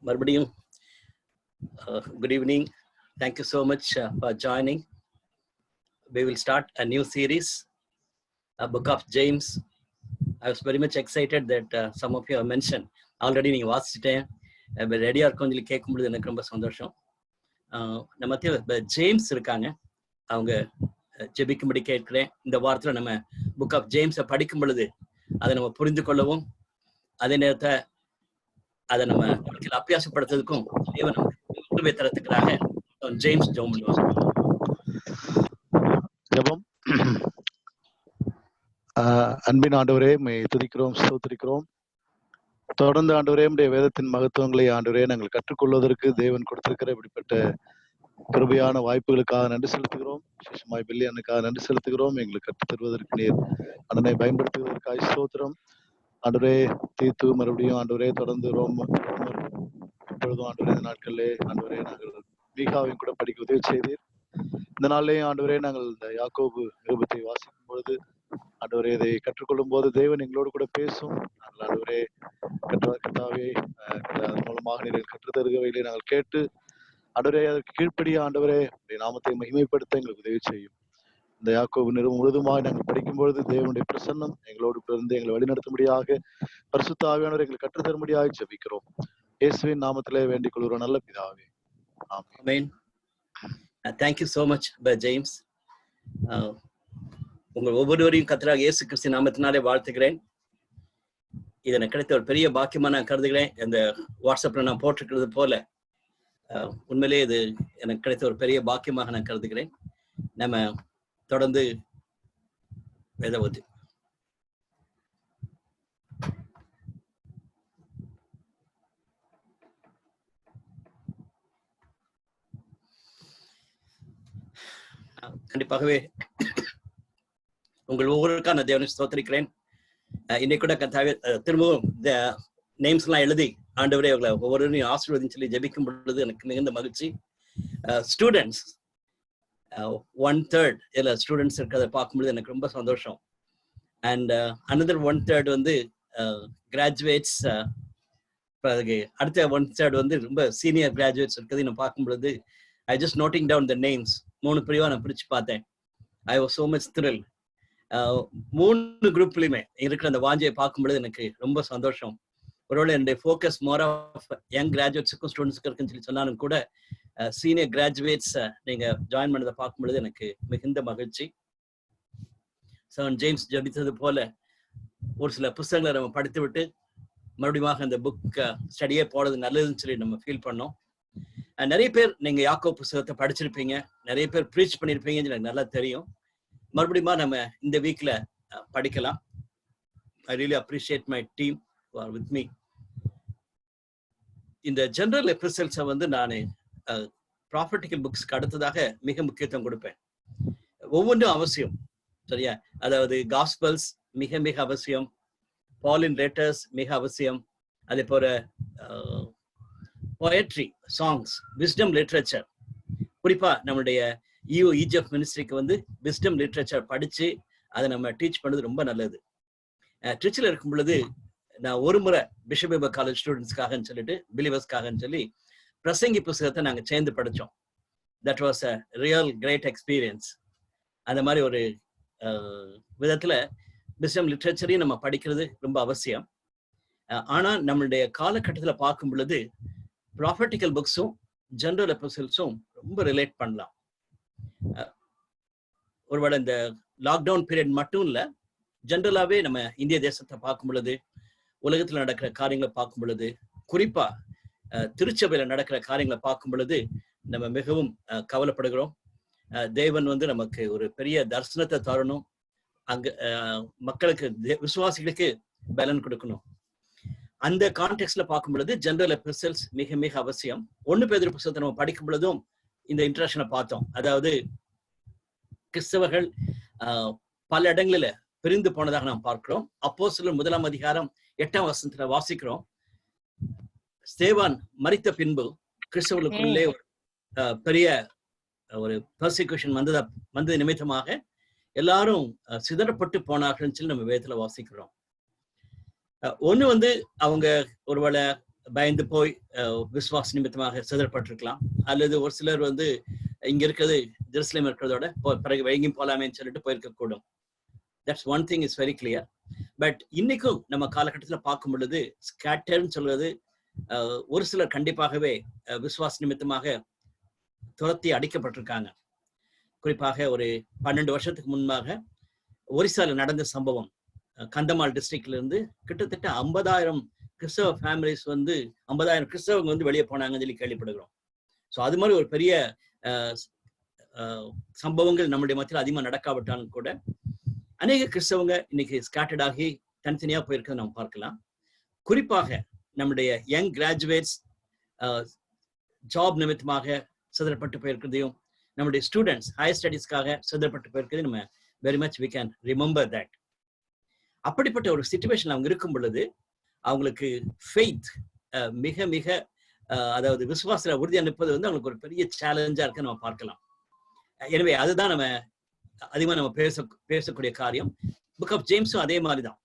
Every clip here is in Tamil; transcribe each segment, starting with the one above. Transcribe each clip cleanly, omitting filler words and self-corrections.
மறுபடியும் good evening. Thank you so much for joining. We will start a new series, a book of James. I was very much excited that some of you have mentioned already. நீங்க வாசிச்சிட்டேன், ரெடியா இருக்கும் சொல்லி கேட்கும்போது எனக்கு ரொம்ப சந்தோஷம். நம்ம ஜேம்ஸ் இருக்காங்க, அவங்க ஜெபிக்கும்படி கேட்கிறேன். இந்த வாரத்தில் நம்ம புக் ஆஃப் ஜேம்ஸை படிக்கும் பொழுது அதை நம்ம புரிந்து கொள்ளவும், அதே நேரத்தை அதை நம்ம அபியாசப்படுத்துறதுக்கும் தேவன் தரத்துக்காக ஜேம்ஸ் ஜெபம் பண்ணுவாங்க. ஜெபம். அன்பின் ஆண்டவரே, துதிக்கிறோம், ஸ்தோத்திரிக்கிறோம். தொடர்ந்து ஆண்டவரே, நம்முடைய வேதத்தின் மகத்துவங்களை ஆண்டவரே நாங்கள் கற்றுக்கொள்வதற்கு தேவன் கொடுத்திருக்கிற இப்படிப்பட்ட கிருபையான வாய்ப்புகளுக்காக நன்றி செலுத்துகிறோம். விசேஷமாய் பில்லியனுக்காக நன்றி செலுத்துகிறோம். எங்களுக்கு கற்றுத் தருவதற்கு நீர் அதனை பயன்படுத்துவதற்காக ஸ்தோத்திரம். ஆண்டவரே, தீத்து மறுபடியும் ஆண்டவரே தொடர்ந்து இப்பொழுதும் ஆண்டவரே இந்த நாட்களிலே ஆண்டவரே நாங்கள் மீகாவையும் கூட படிக்க உதவி செய்தீர். இந்த நாளிலேயும் ஆண்டவரே நாங்கள் இந்த யாக்கோபு நிருபத்தை வாசிக்கும் பொழுது ஆண்டவரே இதை கற்றுக்கொள்ளும் போது தேவன் எங்களோடு கூட பேசும். நாங்கள் ஆண்டவரே கர்த்தாவே அதன் மூலமாக நீங்கள் கற்றுத்தருகவையிலே நாங்கள் கேட்டு ஆண்டவரே அதற்கு கீழ்ப்படிய ஆண்டவரே நாமத்தை மகிமைப்படுத்த எங்களுக்கு உதவி செய்யும். இந்த யாக்கோபு நிருபம் முழுதுமாக நாங்கள் படிக்கும் பொழுது தேவனுடைய பிரசன்னம் எங்களோடு இருந்து எங்களை வழிநடத்தும்படியாக பரிசுத்த ஆவியானவர் எங்களை கற்றுத்தரும்படியாக ஜெபிக்கிறோம். இயேசுவின் நாமத்திலே வேண்டிக் கொள்கிறோம் நல்ல பிதாவே. ஆமென். Thank you so much, James. உங்கள் ஒவ்வொருவரையும் கர்த்தராகிய இயேசு கிறிஸ்து நாமத்தினாலே வாழ்த்துகிறேன். இது எனக்கு கிடைத்த ஒரு பெரிய பாக்கியமா நான் கருதுகிறேன். இந்த வாட்ஸ்அப்ல நான் போட்டிருக்கிறது போல உண்மையிலே இது எனக்கு கிடைத்த ஒரு பெரிய பாக்கியமாக நான் கருதுகிறேன். நம்ம தொடர்ந்து வேதவதி கண்டிப்பாகவே உங்கள் ஒவ்வொருக்கான தேவனை ஸ்தோத்திரிக்கிறேன். இன்னைக்கு கூட திரும்பவும் இந்த நேம்ஸ் எல்லாம் எழுதி ஆண்டவரே அவங்களை ஒவ்வொருவரையும் ஆசீர்வதின்னு சொல்லி ஜெபிக்கும் பொழுது எனக்கு மிகுந்த மகிழ்ச்சி. ஸ்டூடெண்ட்ஸ் 1/3 இதுல ஸ்டூடெண்ட்ஸ் இருக்கிறத பார்க்கும்பொழுது எனக்கு ரொம்ப சந்தோஷம். அண்ட் அனதர் 1/3 வந்து கிராஜுவேட்ஸ், அடுத்த 1/3 வந்து ரொம்ப சீனியர் கிராஜுவேட்ஸ் இருக்கிறது நான் பார்க்கும் பொழுது I just noting down the names. 3 பிரிவா நான் பிரிச்சு பார்த்தேன். I was so much thrill. 3 குரூப்லயுமே இருக்கிற அந்த வாஞ்சையை பார்க்கும்பொழுது எனக்கு ரொம்ப சந்தோஷம். ஒருவேளை என்னுடைய ஃபோக்கஸ் மோர் ஆஃப் யங் கிராஜுவேட்ஸுக்கும் ஸ்டூடெண்ட்ஸுக்கும் இருக்குன்னு சொல்லி சொன்னாலும் கூட சீனியர் கிராஜுவேட்ஸ் நீங்க ஜாயின் பண்ணதை பார்க்கும்பொழுது எனக்கு மிகுந்த மகிழ்ச்சி. ஜேம்ஸ் ஜபித்தது போல ஒரு சில புத்தகங்களை நம்ம படித்து விட்டு மறுபடியும் அந்த புக் ஸ்டடியே போடுறது நல்லதுன்னு சொல்லி நம்ம ஃபீல் பண்ணோம். நிறைய பேர் நீங்க யாக்கோபு புத்தகத்தை படிச்சிருப்பீங்க, நிறைய பேர் ப்ரீச் பண்ணியிருப்பீங்கன்னு எனக்கு நல்லா தெரியும். மறுபடியும் நம்ம இந்த வீக்ல படிக்கலாம். I really appreciate my team who are with me. இந்த ஜெனரல் எபிசோட்ஸை வந்து நான் ப்ராஃபட்டிக்கல் புக்ஸ்க்கு அடுத்ததாக மிக முக்கியத்துவம் கொடுப்பேன். ஒவ்வொன்றும் அவசியம், சரியா? அதாவது காஸ்பல்ஸ் மிக மிக அவசியம், பாலின் லெட்டர்ஸ் மிக அவசியம், அதே போல போயட்ரி, சாங்ஸ், விஸ்டம் லிட்ரேச்சர். குறிப்பா நம்மளுடைய EGF மினிஸ்ட்ரிக்கு வந்து விஸ்டம் லிட்ரேச்சர் படிச்சு அதை நம்ம டீச் பண்ணது ரொம்ப நல்லது. ட்ரிச்சில் இருக்கும் பொழுது நான் ஒரு முறை பிஷப் காலேஜ் ஸ்டூடெண்ட்ஸ்க்காகன்னு சொல்லிட்டு பிலீவர்ஸ்க்காகன்னு சொல்லி பிரசங்கி புத்தகத்தை நாங்கள் சேர்ந்து படித்தோம். That was a real great experience. அந்த மாதிரி ஒரு விதத்துல விஸ்டம் லிட்ரேச்சரையும் நம்ம படிக்கிறது ரொம்ப அவசியம். ஆனா நம்மளுடைய காலகட்டத்தில் பார்க்கும் பொழுது ப்ராஃபட்டிக்கல் புக்ஸும் ஜெனரல் எபிசோட்ஸும் ரொம்ப ரிலேட் பண்ணலாம். ஒருவேளை இந்த லாக்டவுன் பீரியட் மட்டும் இல்லை, ஜென்ரலாகவே நம்ம இந்திய தேசத்தை பார்க்கும் பொழுது, உலகத்தில் நடக்கிற காரியங்களை பார்க்கும் பொழுது, குறிப்பா திருச்சபையில நடக்கிற காரியங்களை பார்க்கும் பொழுது நம்ம மிகவும் கவலைப்படுகிறோம். தேவன் வந்து நமக்கு ஒரு பெரிய தரிசனத்தை தரணும், அங்க மக்களுக்கு விசுவாசிகளுக்கு பலன் கொடுக்கணும். அந்த கான்டெக்ட்ல பார்க்கும் பொழுது ஜெனரல் எபிசோட்ஸ் மிக மிக அவசியம். 1 பேதுரு புத்தகத்தை நம்ம படிக்கும் பொழுதும் இந்த இன்ட்ரடக்ஷனை பார்த்தோம். அதாவது கிறிஸ்தவர்கள் பல இடங்களில பிரிந்து போனதாக நாம் பார்க்கிறோம். அப்போஸ்தலர் 1ஆம் அதிகாரம் 8ஆம் வசனத்துல வாசிக்கிறோம், ஸ்தேவான் மரித்த பின்பு கிறிஸ்தவர்களுக்குள்ளே பெரிய ஒரு பெர்சிக்யூஷன் வந்தது நிமித்தமாக எல்லாரும் சிதறப்பட்டு போனார்கள் சொல்லி நம்ம வேதத்துல வாசிக்கிறோம். ஒண்ணு வந்து அவங்க ஒருவேளை பயந்து போய் விசுவாச நிமித்தமாக சிதறப்பட்டிருக்கலாம். அல்லது ஒரு சிலர் வந்து இங்க இருக்கிறது ஜெருசலேம் இருக்கிறதோட பிறகு எங்கேயும் போலாமேன்னு சொல்லிட்டு போயிருக்கக்கூடும். That's one thing is very clear. But இன்னைக்கும் நம்ம காலகட்டத்தில் பார்க்கும் பொழுது ஸ்கேட்டர்ன்னு சொல்வது ஒரு சிலர் கண்டிப்பாகவே விசுவாச நிமித்தமாக துரத்தி அடிக்கப்பட்டிருக்காங்க. குறிப்பாக ஒரு 12 வருஷத்துக்கு முன்பாக ஒரிசால நடந்த சம்பவம். கந்தமால் டிஸ்ட்ரிக்ட்ல இருந்து கிட்டத்தட்ட 50,000 கிறிஸ்தவ ஃபேமிலிஸ் வந்து 50,000 கிறிஸ்தவங்க வந்து வெளியே போனாங்கன்னு சொல்லி கேள்விப்படுகிறோம். ஸோ அது மாதிரி ஒரு பெரிய சம்பவங்கள் நம்முடைய மத்தியில் அதிகமாக நடக்காவிட்டாலும் கூட அநேக கிறிஸ்தவங்க இன்னைக்கு ஸ்கேட்டர்ட் ஆகி தனித்தனியா போயிருக்கிறத நம்ம பார்க்கலாம். குறிப்பாக நம்முடைய யங் கிராஜுவேட்ஸ் ஜாப் நிமித்தமாக சிதறப்பட்டு போயிருக்கிறதையும், நம்முடைய ஸ்டூடெண்ட்ஸ் ஹையர் ஸ்டடீஸ்க்காக சிதறப்பட்டு போயிருக்கிறதையும் நம்ம very much we can remember that. அப்படிப்பட்ட ஒரு சிச்சுவேஷன் அவங்க இருக்கும் பொழுது அவங்களுக்கு ஃபெய்த் மிக மிக அதாவது விசுவாச உறுதி அனுப்பது வந்து அவங்களுக்கு ஒரு பெரிய சேலஞ்சா இருக்கு நம்ம பார்க்கலாம். எனவே அதுதான் நம்ம அதிகமா நம்ம பேசக்கூடிய காரியம். புக் ஆஃப் ஜேம்ஸும் அதே மாதிரிதான்,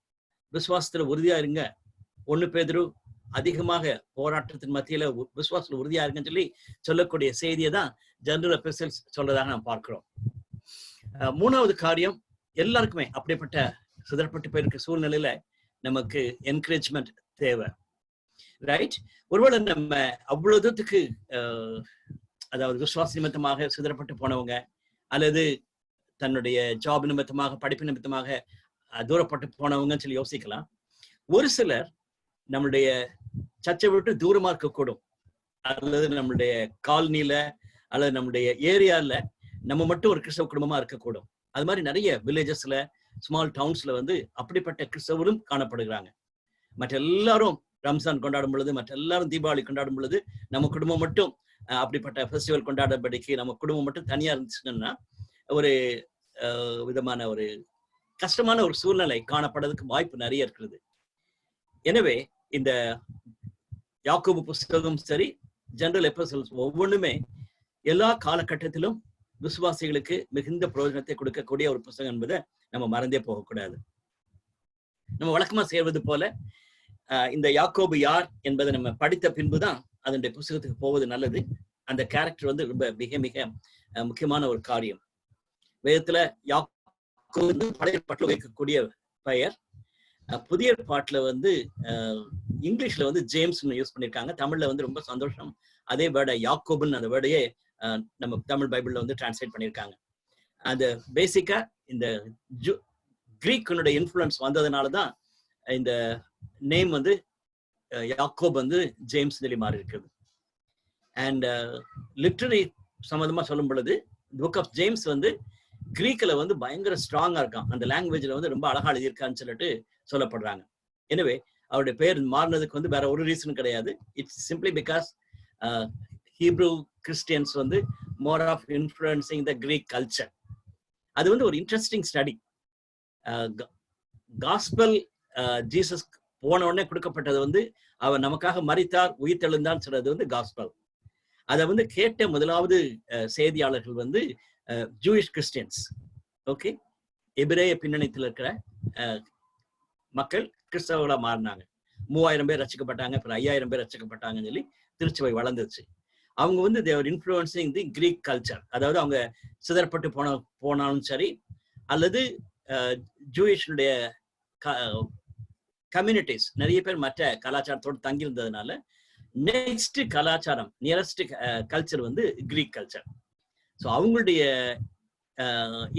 விசுவாசத்துல உறுதியா இருங்க, 1 பேதுரு அதிகமாக போராட்டத்தின் மத்தியில விசுவாசத்துல உறுதியா இருக்குன்னு சொல்லி சொல்லக்கூடிய செய்தியை தான் ஜெனரல் எபிசல்ஸ் சொல்றதாக நாம் பார்க்கிறோம். 3வது காரியம், எல்லாருக்குமே அப்படிப்பட்ட சிதறப்பட்டு போயிருக்க சூழ்நிலையில நமக்கு என்கரேஜ்மெண்ட் தேவை. ரைட்? ஒருவேளை நம்ம அவ்வளவு தூரத்துக்கு அதாவது விசுவாச நிமித்தமாக சிதறப்பட்டு போனவங்க, அல்லது தன்னுடைய ஜாப் நிமித்தமாக படிப்பு நிமித்தமாக தூரப்பட்டு போனவங்கன்னு சொல்லி யோசிக்கலாம். ஒரு சிலர் நம்மளுடைய சர்ச்சை விட்டு தூரமா இருக்கக்கூடும், அல்லது நம்மளுடைய காலனில அல்லது நம்மளுடைய ஏரியால நம்ம மட்டும் ஒரு கிறிஸ்தவ குடும்பமா இருக்கக்கூடும். அது மாதிரி நிறைய வில்லேஜஸ்ல ஸ்மால் டவுன்ஸ்ல வந்து அப்படிப்பட்ட கிறிஸ்தவரும் காணப்படுகிறாங்க. மற்ற எல்லாரும் ரம்ஜான் கொண்டாடும் பொழுது, மற்ற எல்லாரும் தீபாவளி கொண்டாடும் பொழுது, நம்ம குடும்பம் மட்டும் அப்படிப்பட்ட ஃபெஸ்டிவல் கொண்டாடபடிக்கு நம்ம குடும்பம் மட்டும் தனியா இருந்துச்சுன்னா ஒரு விதமான ஒரு கஷ்டமான ஒரு சூழ்நிலை காணப்படுறதுக்கு வாய்ப்பு நிறைய இருக்கிறது. எனவே இந்த யாக்கோபு புஸ்தகம் சரி, ஜெனரல் எபிசல்ஸ் ஒவ்வொன்றுமே எல்லா காலகட்டத்திலும் விசுவாசிகளுக்கு மிகுந்த பிரயோஜனத்தை கொடுக்கக்கூடிய ஒரு புஸ்தகம் என்பதை நம்ம மறந்தே போகக்கூடாது. நம்ம வழக்கமா செய்வது போல இந்த யாக்கோபு யார் என்பதை நம்ம படித்த பின்புதான் அதனுடைய புஸ்தகத்துக்கு போவது நல்லது. அந்த கேரக்டர் வந்து ரொம்ப மிக மிக முக்கியமான ஒரு காரியம். வேதத்துல யாக்கோபு பழைய ஏற்பாட்டில் வைக்கக்கூடிய பெயர். புதிய ஏற்பாட்டுல வந்து இங்கிலீஷ்ல வந்து ஜேம்ஸ் யூஸ் பண்ணியிருக்காங்க. தமிழ்ல வந்து ரொம்ப சந்தோஷம், அதே வேர்டை யாக்கோபுன்னு அந்த வேர்டையே நம்ம தமிழ் பைபிள்ல வந்து டிரான்ஸ்லேட் பண்ணியிருக்காங்க. அந்த பேசிக்கா இந்த கிரீக்கினுடைய இன்ஃப்ளூயன்ஸ் வந்ததுனாலதான் இந்த நேம் வந்து யாக்கோப் வந்து ஜேம்ஸ் சொல்லி மாறி இருக்குது. அண்ட் லிட்ரரி சம்பந்தமா சொல்லும் பொழுது புக் ஆஃப் ஜேம்ஸ் வந்து கிரீக்கில் வந்து பயங்கர ஸ்ட்ராங்கா இருக்கான், அந்த லாங்குவேஜ்ல வந்து ரொம்ப அழகா எழுதியிருக்கான்னு சொல்லிட்டு சொல்லப்படுறாங்க. எனவே அவருடைய பேர் மாறினதுக்கு வந்து வேற ஒரு ரீசனும் கிடையாது. It's simply because Hebrew Christians வந்து more of influencing the Greek culture. அது வந்து ஒரு இன்ட்ரெஸ்டிங் ஸ்டடி. காஸ்பல் ஜீசஸ் போன உடனே கொடுக்கப்பட்டது வந்து அவர் நமக்காக மரித்தார் உயிர்த்தெழுந்தான்னு சொல்றது வந்து காஸ்பல். அதை வந்து கேட்ட முதலாவது செய்தியாளர்கள் வந்து ஜூயிஷ் கிறிஸ்டியன்ஸ். ஓகே, எபிரேய பின்னணியில் இருக்கிற மக்கள் கிறிஸ்தவர்களா மாறினாங்க. 3000 பேர் ரசிக்கப்பட்டாங்க, அப்புறம் 5000 பேர் ரசிக்கப்பட்டாங்கன்னு சொல்லி திருச்சபை வளர்ந்துச்சு. அவங்க வந்து தேவர் இன்ஃப்ளூயன்சிங் தி கிரீக் கல்ச்சர். அதாவது அவங்க சிதறப்பட்டு போனாலும் சரி, அல்லது ஜூயிஷனுடைய கம்யூனிட்டிஸ் நிறைய பேர் மற்ற கலாச்சாரத்தோடு தங்கியிருந்ததுனால நெக்ஸ்ட் கலாச்சாரம் நியரஸ்ட் கல்ச்சர் வந்து கிரீக் கல்ச்சர். ஸோ அவங்களுடைய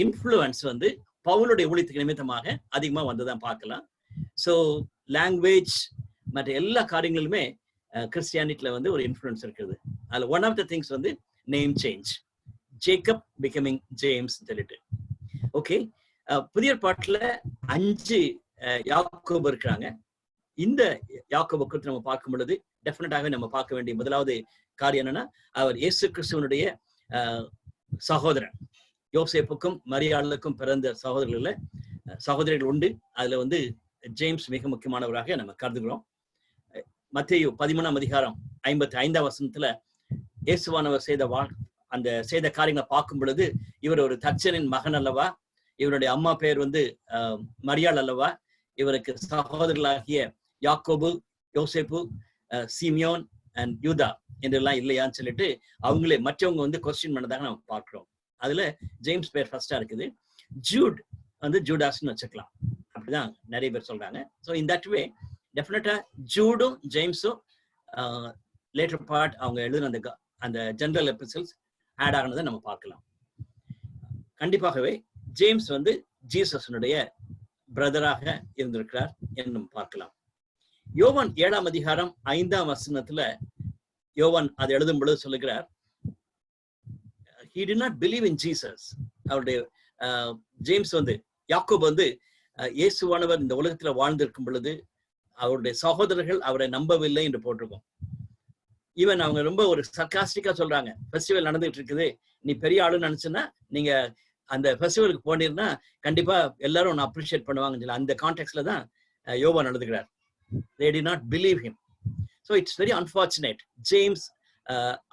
இன்ஃப்ளூயன்ஸ் வந்து பவுலுடைய ஊழியத்துக்கு நிமித்தமாக அதிகமாக வந்ததான் பார்க்கலாம். ஸோ லாங்குவேஜ் மற்ற எல்லா காரியங்களுமே கிறிஸ்டியானிட்டியில வந்து ஒரு இன்ஃப்ளூயன்ஸ் இருக்குது. அதில் ஒன் ஆஃப் த திங்ஸ் வந்து name change, Jacob becoming James சொல்லிட்டு. ஓகே, புதிய ஏற்பாட்டுல 5 யாக்கோபு இருக்கிறாங்க. இந்த யாக்கோபு குறித்து நம்ம பார்க்கும் பொழுது டெஃபினட்டாகவே நம்ம பார்க்க வேண்டிய முதலாவது காரியம் என்னன்னா, அவர் இயேசு கிறிஸ்துவனுடைய சகோதரன். யோசேப்புக்கும் மரியாளுக்கும் பிறந்த சகோதரிகள் உண்டு. அதுல வந்து ஜேம்ஸ் மிக முக்கியமானவராக நம்ம கருதுகிறோம். மத்தேயு 13ஆம் அதிகாரம் 55ஆம் வசனத்துல இயேசுவானவர் செய்த காரியங்களை பார்க்கும் பொழுது, இவர் ஒரு தச்சனின் மகன் அல்லவா, இவருடைய அம்மா பெயர் வந்து மரியாள் அல்லவா, இவருக்கு சகோதரர்களாகிய யாக்கோபு, யோசேப்பு, சிமியோன் அண்ட் யூதா என்றெல்லாம் இல்லையான்னு சொல்லிட்டு அவங்களே மற்றவங்க வந்து கொஸ்டின் பண்ணதாக நம்ம பார்க்கிறோம். அதுல ஜேம்ஸ் பேர் ஃபர்ஸ்டா இருக்குது. ஜூட் வந்து ஜூடாஸ்ன்னு வச்சுக்கலாம், அப்படிதான் நிறைய பேர் சொல்றாங்க. ஸோ இன் தட் வே டெஃபினட்டா ஜூடும் ஜேம்ஸும் லேட்டர் பார்ட் அவங்க எழுதின அந்த ஜெனரல் எபிசோட்ஸ் ஆட் ஆகினதை நம்ம பார்க்கலாம். கண்டிப்பாகவே ஜேம்ஸ் வந்து ஜீசஸனுடைய பிரதராக இருந்திருக்கிறார் என்று நம்ம பார்க்கலாம். யோவான் 7ஆம் அதிகாரம் 5ஆம் வசனத்துல யோவான் அதை எழுதும் பொழுது சொல்லுகிறார், he did not believe in Jesus. அவருடைய ஜேம்ஸ் வந்து யாக்கோபு வந்து இயேசுவானவர் இந்த உலகத்துல வாழ்ந்திருக்கும் பொழுது அவருடைய சகோதரர்கள் அவரை நம்பவில்லை என்று போட்டிருக்கோம். ஈவன் அவங்க ரொம்ப ஒரு சர்காஸ்டிக்கா சொல்றாங்க, ஃபெஸ்டிவல் நடந்துட்டு இருக்குது, நீ பெரிய ஆளுன்னு நினைச்சுன்னா நீங்க அந்த ஃபெஸ்டிவலுக்கு போனீங்கன்னா கண்டிப்பா எல்லாரும் ஒன்னு அப்ரிஷியேட் பண்ணுவாங்கன்னு சொல்லி அந்த கான்டெக்ட்ல தான் யோவான் எழுதுகிறார். they did not believe him. So it's very unfortunate. James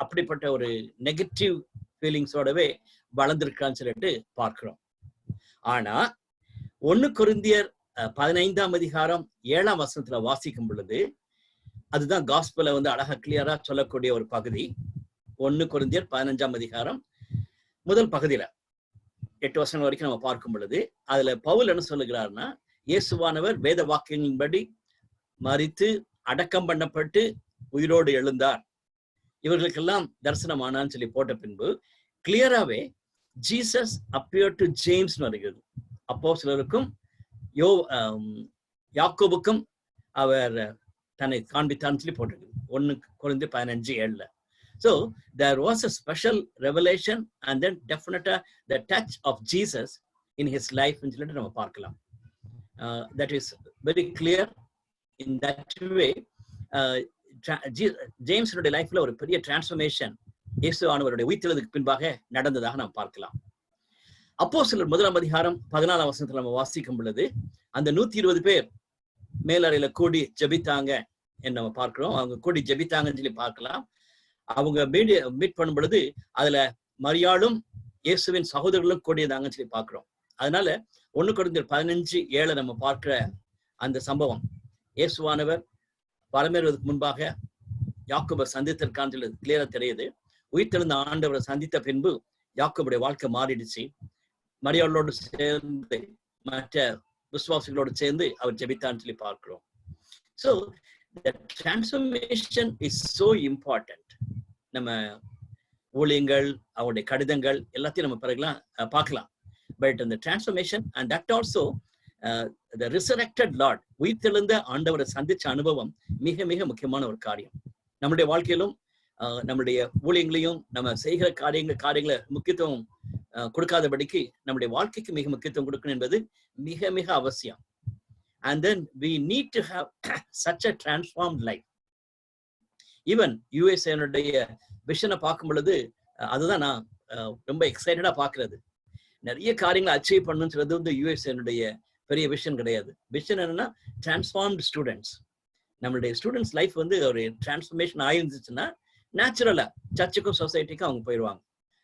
அப்படிப்பட்ட ஒரு நெகட்டிவ் ஃபீலிங்ஸோடவே வளர்ந்திருக்கான்னு சொல்லிட்டு பார்க்கிறோம். ஆனா 1 கொரிந்தியர் 15ஆம் அதிகாரம் 7ஆம் வசனத்துல வாசிக்கும் பொழுது அதுதான் காஸ்பலை வந்து அழகா கிளியரா சொல்லக்கூடிய ஒரு பகுதி. 1 கொரிந்தியர் 15ஆம் அதிகாரம் முதல் பகுதியில 8 வசனம் வரைக்கும் நம்ம பார்க்கும் பொழுது அதுல பவுல் என்ன சொல்லுகிறார்னா, இயேசுவானவர் வேத வாக்கியங்களின்படி மரித்து அடக்கம் பண்ணப்பட்டு உயிரோடு எழுந்தார், இவர்களுக்கெல்லாம் தரிசனமானான்னு சொல்லி போட்ட பின்பு கிளியராவே ஜீசஸ் அப்பியர் டு ஜேம்ஸ் வருகிறது. அப்போஸ்தலருக்கும் யாக்கோபுக்கும் அவர் தன்னை காண்பித்தான்னு சொல்லி போட்டிருக்கு 1 கொரிந்தியர் 15:7. So there was a special revelation and then definitely the touch of Jesus in his life ன்னு சொல்லிட்டு நம்ம பார்க்கலாம். That is very clear. In that way ஜேம்ஸனுடைய லைஃப்ல ஒரு பெரிய டிரான்ஸ்ஃபர்மேஷன் இயேசு ஆனவருடைய உயிர்த்தெழுதலுக்கு பின்பாக நடந்ததாக நாம் பார்க்கலாம். அப்போஸ்தலர் 1ஆம் அதிகாரம் 14ஆம் வசனத்துல நம்ம வாசிக்கும் பொழுது அந்த 120 பேர் மேலறையில கூடி ஜெபித்தாங்க என்று நம்ம பார்க்கிறோம். அவங்க கூடி ஜெபித்தாங்கன்னு சொல்லி பார்க்கலாம். அவங்க மீட் பண்ணும் பொழுது அதுல மரியாளும் இயேசுவின் சகோதரர்களும் கூடியதாங்கன்னு சொல்லி பார்க்கிறோம். அதனால 1 கொரிந்தியர் 15:7 நம்ம பார்க்கிற அந்த சம்பவம், இயேசுவானவர் பரமேறுவதற்கு முன்பாக யாக்கோபை சந்தித்திருக்கான்னு சொல்லி கிளியரா தெரியுது. உயிர்த்தெழுந்த ஆண்டவரை சந்தித்த பின்பு யாக்கோபுடைய வாழ்க்கை மாறிடுச்சு. மரியாளோடு சேர்ந்து மற்ற விசுவாசிகளோடு சேர்ந்து அவர் ஜெபித்தான்னு சொல்லி பார்க்கிறோம். So the transformation is so important. நம்ம ஊழியங்கள் அவருடைய கடிதங்கள் எல்லாத்தையும் நம்ம பிறகுலாம் பார்க்கலாம். பட் அந்த transformation and that also the resurrected Lord, உயிர்த்தெழுந்த ஆண்டவரை சந்திச்ச அனுபவம் மிக மிக முக்கியமான ஒரு காரியம். நம்முடைய வாழ்க்கையிலும் நம்முடைய ஊழியங்களையும் நம்ம செய்கிற காரியங்களை முக்கியத்துவம் கொடுக்காதபடிக்கு நம்முடைய வாழ்க்கைக்கு மிக முக்கியத்துவம் கொடுக்கணும் என்பது மிக மிக அவசியம். And then we need to have such a transformed life. Even யுஎஸ்ஏனுடைய விஷனை பார்க்கும் பொழுது அதுதான் நான் ரொம்ப எக்ஸைட்டடா பார்க்கறது. நிறைய காரியங்களை அச்சீவ் பண்ணணும்னு சொல்றது வந்து யுஎஸ்ஏனுடைய பெரிய விஷன் கிடையாது. விஷன் என்னன்னா டிரான்ஸ்ஃபார்ம்டு ஸ்டூடெண்ட்ஸ். நம்மளுடைய ஸ்டூடெண்ட்ஸ் லைஃப் வந்து ஒரு டிரான்ஸ்ஃபர்மேஷன் ஆயிருந்துச்சுன்னா நேச்சுரலா சர்ச்சுக்கும் சொசைட்டிக்கும் அவங்க போயிடுவாங்க.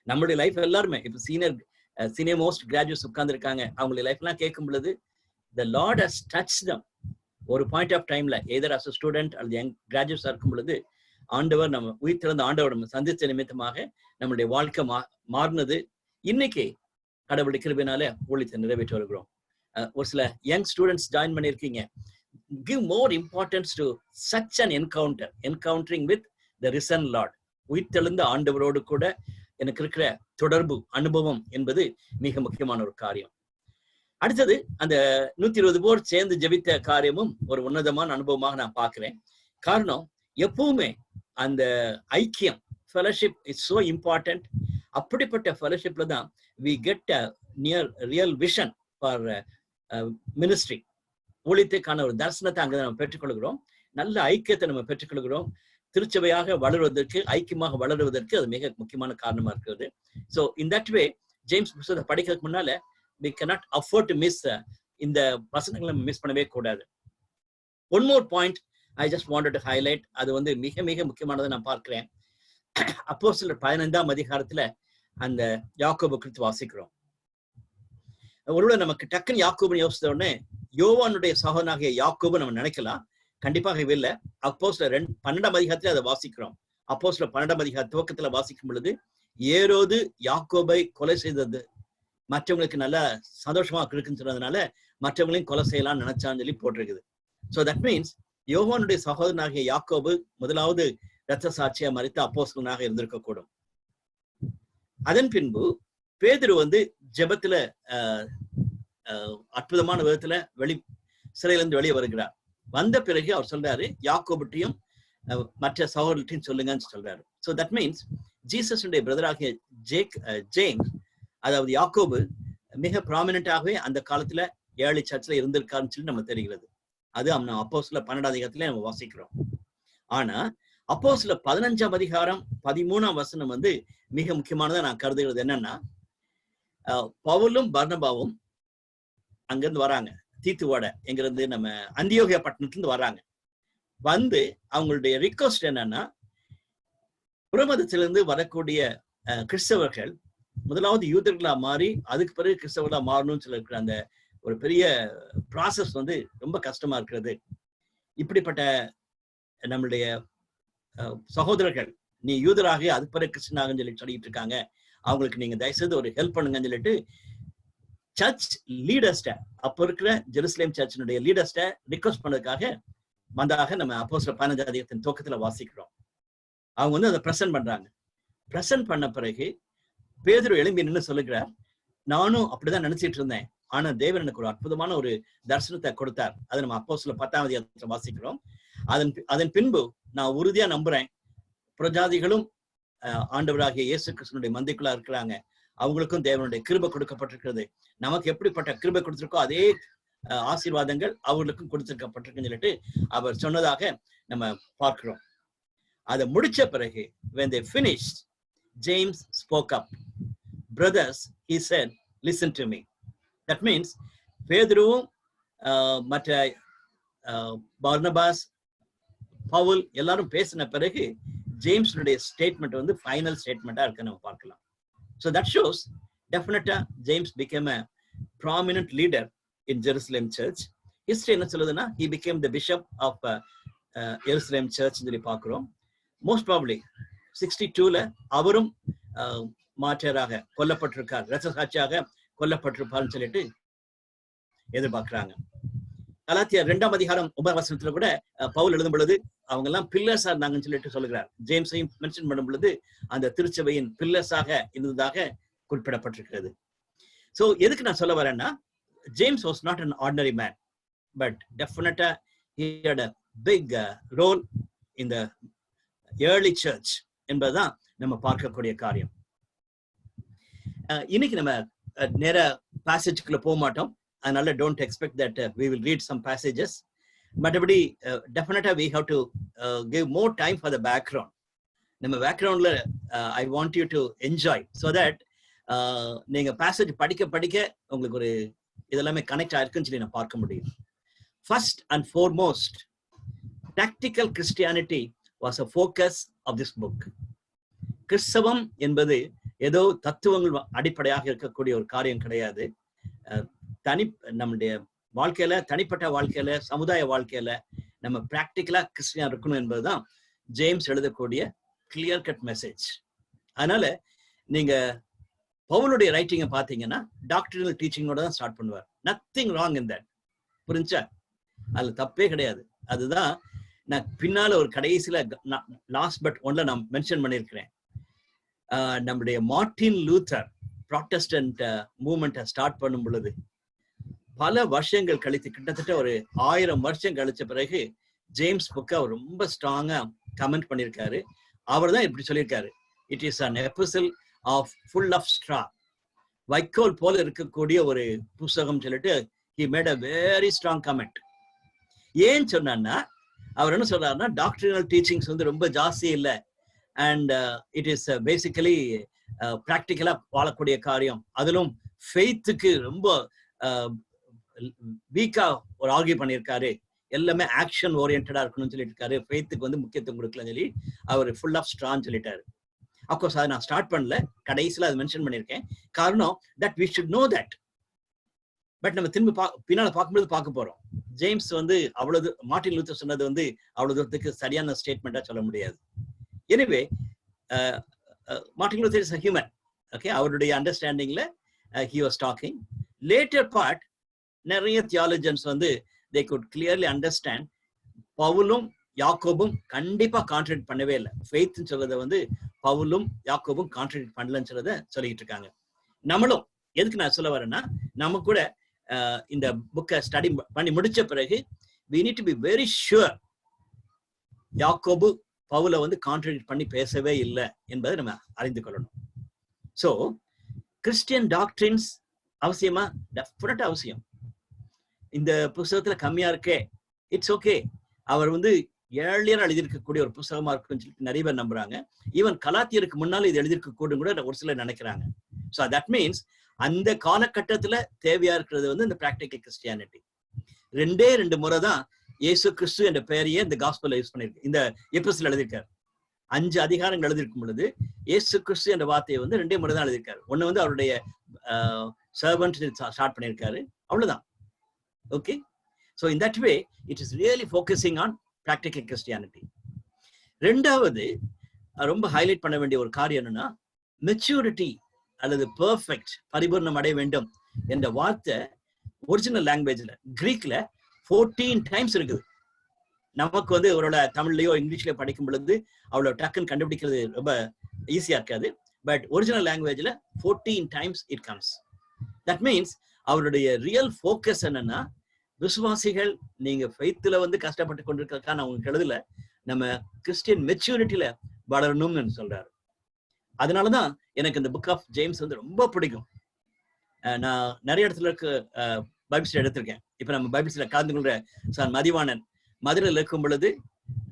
நம்மளுடைய லைஃப் எல்லாருமே இப்போ சீனியர் மோஸ்ட் கிராஜுவேட்ஸ் உட்கார்ந்துருக்காங்க, அவங்களுடைய லைஃப் எல்லாம் கேட்கும் பொழுது the Lord has touched them. ஒரு பாயிண்ட் ஆஃப் டைம்ல either as a student அல்லது யங் கிராஜுவேட்ஸா இருக்கும் பொழுது ஆண்டவர் நம்ம உயிர்த்தெழுந்த ஆண்டவர் நம்ம சந்தித்த நிமித்தமாக நம்மளுடைய வாழ்க்கை மாறினது. இன்னைக்கு கடவுளுடைய கிருபையினால ஊழியத்தை நிறைவேற்றி வருகிறோம். ஒரு சில யங் ஸ்டூடெண்ட்ஸ் ஜாயின் பண்ணியிருக்கீங்க. Give more importance to such an encountering with the risen Lord. உயிர்த்தெழுந்த ஆண்டவரோடு கூட எனக்கு இருக்கிற தொடர்பு அனுபவம் என்பது மிக முக்கியமான ஒரு காரியம். அடுத்தது அந்த 120 பேர் சேர்ந்து ஜெபித்த காரியமும் ஒரு உன்னதமான அனுபவமாக நான் பார்க்கிறேன். காரணம் எப்பவுமே அந்த ஐக்கியம், ஃபெலோஷிப் இஸ் சோ இம்பார்ட்டன்ட். அப்படிப்பட்ட ஃபெலோஷிப்ல தான் we get a near real vision for ministry. ஊழியத்துக்கான ஒரு தரிசனத்தை அங்கே நம்ம பெற்றுக்கொள்கிறோம். நல்ல ஐக்கியத்தை நம்ம பெற்றுக்கொள்கிறோம். திருச்சபையாக வளருவதற்கு, ஐக்கியமாக வளருவதற்கு அது மிக முக்கியமான காரணமா இருக்கிறது. So in that way James புத்தகத்தை படிக்கிறதுக்கு முன்னால we cannot afford to miss இந்த வசனங்களை மிஸ் பண்ணவே கூடாது. One more point I just wanted to highlight. அது வந்து மிக மிக முக்கியமானதை நான் பார்க்கிறேன். அப்போஸ்தலர் 15ஆம் அதிகாரத்துல அந்த யாக்கோபு குறித்து வாசிக்கிறோம். ஒருவேளை நமக்கு டக்குன்னு யாக்கோபுன்னு யோசித்த உடனே யோவானுடைய சகோதரனாகிய யாக்கோபு நம்ம நினைக்கலாம். கண்டிப்பாக இல்லை. அப்போஸ்தலர் 12ஆம் அதிகாரத்துல அதை வாசிக்கிறோம். அப்போஸ்தலர் 12ஆம் அதிகார துவக்கத்துல வாசிக்கும் பொழுது ஏரோது யாக்கோபை கொலை செய்தது மற்றவங்களுக்கு நல்லா சந்தோஷமா இருக்குன்னு சொன்னதுனால மற்றவங்களையும் கொலை செய்யலாம்னு நினைச்சான்னு சொல்லி போட்டிருக்குது. ஸோ தட் மீன்ஸ் யோவானுடைய சகோதரனாகிய யாக்கோபு முதலாவது இரத்த சாட்சியா மரித்த அப்போஸ்தலனாக இருந்திருக்கக்கூடும். அதன் பின்பு பேதுரு ஜெபத்துல அற்புதமான விதத்துல சிறையிலிருந்து வெளியே வருகிறார். வந்த பிறகு அவர் சொல்றாரு, யாக்கோபுட்டையும் மற்ற சகோதரத்தையும் சொல்லுங்கன்னு சொல்றாரு. ஸோ தட் மீன்ஸ் ஜீசஸுடைய பிரதராகிய ஜேம்ஸ், அதாவது யாக்கோபு, மிக ப்ராமினென்டாகவே அந்த காலத்துல ஏர்லி சர்ச்ல இருந்திருக்காருன்னு சொல்லி நம்ம தெரிகிறது. அது அப்போஸ்தலர் 12ஆம் அதிகாரத்துல நம்ம வாசிக்கிறோம். ஆனா அப்போஸ்தலர் 15ஆம் அதிகாரம் 13ஆம் வசனம் மிக முக்கியமானதா நான் கருதுகிறது என்னன்னா, பவுலும் பர்னபாவும் அங்கிருந்து வராங்க, தீத்துவோட எங்கிருந்து நம்ம அந்தியோகியா பட்டணத்துல வராங்க. அவங்களுடைய ரிக்வெஸ்ட் என்னன்னா, புறமதத்திலிருந்து வரக்கூடிய கிறிஸ்தவர்கள் முதலாவது யூதர்களா மாறி அதுக்கு பிறகு கிறிஸ்தவர்களா மாறணும்னு சொல்லி இருக்கிற அந்த ஒரு பெரிய ப்ராசஸ் ரொம்ப கஷ்டமா இருக்கிறது. இப்படிப்பட்ட நம்மளுடைய சகோதரர்கள் நீ யூதராக அதுக்கு பிறகு கிறிஸ்டியனாகன்னு சொல்லிட்டு இருக்காங்க, அவங்களுக்கு நீங்க தயவுசெய்து ஒரு ஹெல்ப் பண்ணுங்கன்னு சொல்லிட்டு சர்ச் லீடர்ஸ்ட, அப்ப இருக்கிற ஜெருசலேம் சர்ச்சினுடைய லீடர்ஸ்ட ரிக்வெஸ்ட் பண்ணதுக்காக வந்தாக நம்ம அப்போஸ்தலர் 15ஆம் அதிகாரத்தின் துவக்கத்துல வாசிக்கிறோம். அவங்க அதை பிரசன்ட் பண்றாங்க. பிரசன்ட் பண்ண பிறகு பேதுரு எழும்பி நின்று சொல்லுகிறார், நானும் அப்படிதான் நினைச்சிட்டு இருந்தேன், ஆனா தேவன் எனக்கு ஒரு அற்புதமான ஒரு தரிசனத்தை கொடுத்தார். அதை நம்ம அப்போஸ்தலர் 10ஆம் அதிகாரத்துல வாசிக்கிறோம். அதன் பின்பு நான் உறுதியா நம்புறேன், பிரஜாதிகளும் ஆண்டவராகிய இயேசு கிறிஸ்துவினுடைய மந்தைக்குள்ளா இருக்கிறாங்க, அவங்களுக்கும் தேவனுடைய கிருபை கொடுக்கப்பட்டிருக்கிறது. நமக்கு எப்படிப்பட்ட கிருபை கொடுத்திருக்கோ அதே ஆசீர்வாதங்கள் அவர்களுக்கும் கொடுத்திருக்கப்பட்டிருக்குன்னு சொல்லிட்டு அவர் சொன்னதாக நம்ம பார்க்கிறோம். அதை முடிச்ச பிறகு when they finished, James spoke up. Brothers, he said, listen to me. That means பேதுருவும் மற்ற பர்னபாஸ், பவுல் எல்லாரும் பேசின பிறகு ஜேம்ஸுடைய ஸ்டேட்மெண்ட் ஃபைனல் ஸ்டேட்மெண்டா இருக்கு நம்ம பார்க்கலாம். So that shows definitely James became a prominent leader in Jerusalem church. History என்ன சொல்லுதுன்னா, he became the bishop of Jerusalem church சொல்லி பார்க்கிறோம். Most probably 62ல அவரும் மாற்றராக கொல்லப்பட்டிருக்கார், இரத்த சாட்சியாக கொல்லப்பட்டிருப்பார்னு சொல்லிட்டு எதிர்பார்க்கிறாங்க. கலாத்தியர் 2ஆம் அதிகாரம் 9ஆம் வசனத்துல கூட பவுல் எழுதும் பொழுது அவங்க எல்லாம் பில்லர்ஸா இருந்தாங்கன்னு சொல்லிட்டு சொல்லுகிறார். ஜேம்ஸையும் மென்ஷன் பண்ணும் பொழுது அந்த திருச்சபையின் பில்லர்ஸாக இருந்ததாக குறிப்பிடப்பட்டிருக்கிறது. சோ எதுக்கு நான் சொல்ல வரேன்னா, James was not an ordinary man, but definitely he had a big role in the early church என்பதுதான் நம்ம பார்க்கக்கூடிய காரியம். இன்னைக்கு நம்ம நேர பேசேஜ்க்குள்ள போக மாட்டோம், அதனால don't expect that we will read some passages. மற்றபடி definitely we have to give more time for the background. நம்ம பேக்ரவுண்ட்ல I want you to enjoy so that நீங்க பேசேஜ் படிக்க படிக்க உங்களுக்கு ஒரு இதெல்லாமே கனெக்ட் ஆயிருக்குன்னு சொல்லி நான் பார்க்க முடியும். First and foremost, practical Christianity was a focus of this book. கிறிஸ்தவம் என்பது ஏதோ தத்துவங்கள் அடிப்படையாக இருக்கக்கூடிய ஒரு காரியம் கிடையாது. நம்முடைய வாழ்க்கையில, தனிப்பட்ட வாழ்க்கையில, சமுதாய வாழ்க்கையில நம்ம பிராக்டிக்கலா கிறிஸ்டியனா இருக்கணும் என்பதுதான் ஜேம்ஸ் எழுதக்கூடிய கிளியர் கட் மெசேஜ். அதனால நீங்க பவுலுடைய ரைட்டிங்கை பார்த்தீங்கன்னா டாக்டரினல் டீச்சிங்கோட தான் ஸ்டார்ட் பண்ணுவார். Nothing wrong in that. புரிஞ்சா? அதுல தப்பே கிடையாது. அதுதான் நான் பின்னால ஒரு கடைசியில லாஸ்ட் பட் ஒன்ல நான் மென்ஷன் பண்ணியிருக்கிறேன். நம்முடைய மார்ட்டின் லூத்தர் ப்ராட்டஸ்டன்ட் மூவ்மெண்ட்டை ஸ்டார்ட் பண்ணும் பொழுது பல வருஷங்கள் கழித்து, கிட்டத்தட்ட ஒரு 1000 வருஷம் கழிச்ச பிறகு ஜேம்ஸ் புக்கை அவர் ரொம்ப ஸ்ட்ராங்கா கமெண்ட் பண்ணியிருக்காரு. அவர் தான் இப்படி சொல்லியிருக்காரு, it is an epistle of full of straw. வைக்கோல் போல இருக்கக்கூடிய ஒரு புஸ்தகம் சொல்லிட்டு he made a very strong comment. ஏன் சொன்னா, அவர் என்ன சொல்றாருன்னா, டாக்டரினல் டீச்சிங்ஸ் ரொம்ப ஜாஸ்தி இல்லை, அண்ட் இட் இஸ் பேசிக்கலி ப்ராக்டிக்கலா வாழக்கூடிய காரியம். அதிலும் ஃபெய்த்துக்கு ரொம்ப வீக்கா ஒரு ஆர்கியூ பண்ணியிருக்காரு. எல்லாமே ஆக்ஷன் ஓரியன்டா இருக்கணும்னு சொல்லிட்டு இருக்காரு. ஃபெய்த்துக்கு முக்கியத்துவம் கொடுக்கலன்னு சொல்லி அவர் ஃபுல் ஆஃப் ஸ்ட்ரான்னு சொல்லிட்டாரு. அப்கோர்ஸ் அதை நான் ஸ்டார்ட் பண்ணல, கடைசியில் அதை மென்ஷன் பண்ணியிருக்கேன். காரணம் that we should know that but நம்ம திரும்பி பின்னால பார்க்கும்போது பார்க்க போறோம். ஜேம்ஸ் வந்து அவ்வளவு மார்ட்டின் லூத்தர் சொன்னது வந்து அவ்வளவு தூரத்துக்கு சரியான ஸ்டேட்மெண்டா சொல்ல முடியாது. எனவே Martin Luther is a human. Okay, அவருடைய அண்டர்ஸ்டாண்டிங்ல he was talking. Later part நிறைய தியாலஜன்ஸ் வந்து they could clearly understand பவுலும் யாக்கோபும் கண்டிப்பா கான்ட்ரிபியூட் பண்ணவே இல்லை. ஃபெய்த்னு சொல்றதை வந்து பவுலும் யாக்கோபும் கான்ட்ரிபியூட் பண்ணலன்னு சொல்றத சொல்லிட்டு இருக்காங்க. நம்மளும் எதுக்கு நான் சொல்ல வரேன்னா, நம்ம கூட இந்த புக்கை ஸ்டடி பண்ணி முடிச்ச பிறகு we need to be very sure யாக்கோபு பவுலை வந்து கான்ட்ரிபியூட் பண்ணி பேசவே இல்லை என்பதை நம்ம அறிந்து கொள்ளணும். ஸோ கிறிஸ்டியன் டாக்ட்ரின்ஸ் அவசியமா? டெஃபினட்டா அவசியம். இந்த புத்தகத்துல கம்மியா இருக்கே, இட்ஸ் ஓகே. அவர் வந்து ஏர்லியர் எழுதியிருக்கக்கூடிய ஒரு புத்தகமா இருக்குன்னு சொல்லிட்டு நிறைய பேர் நம்புறாங்க. ஈவன் கலாத்தியருக்கு முன்னால இது எழுதியிருக்க கூடும் கூட ஒரு சிலர் நினைக்கிறாங்க. ஸோ தட் மீன்ஸ் அந்த காலகட்டத்துல தேவையா இருக்கிறது வந்து இந்த பிராக்டிக்கல் கிறிஸ்டியானிட்டி. 2 முறை தான் இயேசு கிறிஸ்து என்ற பெயரையே இந்த காஸ்பல்ல யூஸ் பண்ணிருக்கு, இந்த எபிசோட்ல எழுதியிருக்காரு. 5 அதிகாரங்கள் எழுதியிருக்கும் பொழுது இயேசு கிறிஸ்து என்ற வார்த்தையை வந்து 2 முறை தான் எழுதியிருக்காரு. ஒண்ணு வந்து அவருடைய சர்வன்ட் ஸ்டார்ட் பண்ணியிருக்காரு, அவ்வளவுதான். Okay, so in that way it is really focusing on practical Christianity. 2வது ரொம்ப ஹைலைட் பண்ண வேண்டிய ஒரு காரியம் என்னன்னா, மெச்சூரிட்டி அல்லது பெர்ஃபெக்ட், பரிபூர்ணம் அடைய வேண்டும் என்ற வார்த்தை ஒரிஜினல் லாங்குவேஜ்ல கிரீக்ல 14 டைம்ஸ் இருக்குது. நமக்கு வந்து அவரோட தமிழ்லயோ இங்கிலீஷ்லயோ படிக்கும் பொழுது அவ்வளோ டக்குன்னு கண்டுபிடிக்கிறது ரொம்ப ஈஸியா இருக்காது. பட் ஒரிஜினல் லாங்குவேஜ்ல 14 times it comes. That means அவருடைய ரியல் ஃபோக்கஸ் என்னன்னா, விசுவாசிகள் நீங்க ஃபெய்த்ல வந்து கஷ்டப்பட்டு கொண்டிருக்கிறதுக்காக நான் உங்களுக்கு எழுதல, நம்ம கிறிஸ்டியன் மெச்சூரிட்டியில வளரணும்னு சொல்றாரு. அதனாலதான் எனக்கு இந்த புக் ஆஃப் ஜேம்ஸ் வந்து ரொம்ப பிடிக்கும். நான் நிறைய இடத்துல பைபிள் ஸ்டடி எடுத்திருக்கேன். இப்ப நம்ம பைபிள் ஸ்டடி கலந்து கொள்ற சார் மதிவாணன் மதுரையில் இருக்கும் பொழுது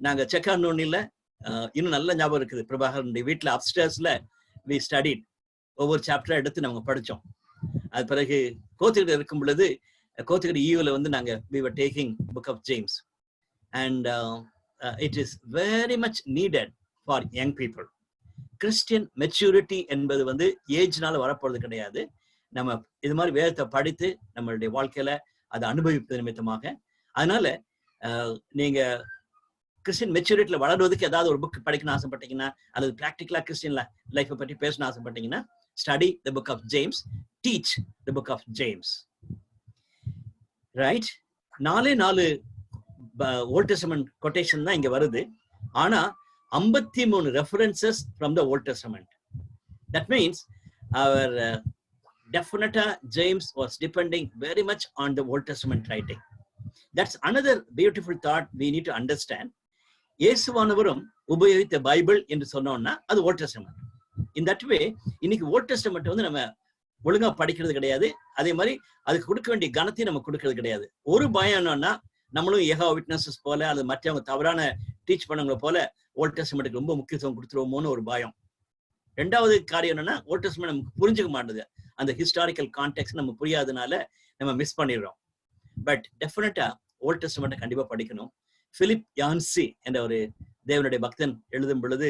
நாங்க செக்கானோனில இன்னும் நல்ல ஞாபகம் இருக்குது, பிரபாகரனுடைய வீட்டுல அப்ஸ்டேர்ஸ்ல வி ஸ்டடிட், ஒவ்வொரு சாப்டரா எடுத்து நாங்க படிச்சோம். அது பிறகு கோத்திகிட்ட இருக்கும் பொழுது கோத்திகிட்ட ஈயூல வந்து நாங்க we were taking book of James and it is very much needed for young people. Christian maturity என்பது வந்து ஏஜ்னால வரப்போறது கிடையாது. நம்ம இது மாதிரி வேதத்தை படித்து நம்மளுடைய வாழ்க்கையில அதை அனுபவிப்பது நிமித்தமாக. அதனால நீங்க கிறிஸ்டியன் மெச்சூரிட்டியில வளர்வதற்கு ஏதாவது ஒரு புக் படிக்கணும்னு ஆசைப்பட்டீங்கன்னா, அல்லது பிராக்டிக்கலா கிறிஸ்டியன் லைஃப்பை பற்றி பேசணும்னு ஆசைப்பட்டீங்கன்னா, study the book of James, teach the book of James. Right? 4 Old Testament quotation தான் இங்க வருது. ஆனா 53 references from the Old Testament. That means அவர் definitely James was depending very much on the Old Testament writing. That's another beautiful thought we need to understand. இயேசுவானவரும் உபயோகித்த பைபிள் என்று சொன்னோம்னா அது Old Testament. In that way இன்னைக்கு ஓல்ட் டெஸ்டமென்ட் வந்து நம்ம ஒழுங்கா படிக்கிறது கிடையாது. அதே மாதிரி அதுக்கு கொடுக்க வேண்டிய கனத்தையும் நம்ம கொடுக்கறது கிடையாது. ஒரு பயம் என்னன்னா, நம்மளும் யெகோவா விட்னஸஸ் போல அல்லது மற்றவங்க தவறான டீச் பண்ணவங்களை போல ஓல்ட் டெஸ்டமென்ட்க்கு ரொம்ப முக்கியத்துவம் கொடுத்துருவோமோன்னு ஒரு பயம். 2வது காரியம் என்னன்னா, ஓல்ட் டெஸ்டமென்ட் நமக்கு புரிஞ்சுக்க மாட்டேது. அந்த ஹிஸ்டாரிக்கல் கான்டெக்ட் நம்ம புரியாதனால நம்ம மிஸ் பண்ணிடுறோம். பட் டெஃபினட்டா ஓல்ட் டெஸ்டமென்ட்டை கண்டிப்பா படிக்கணும். பிலிப் யான்சி என்ற ஒரு தேவனுடைய பக்தன் எழுதும் பொழுது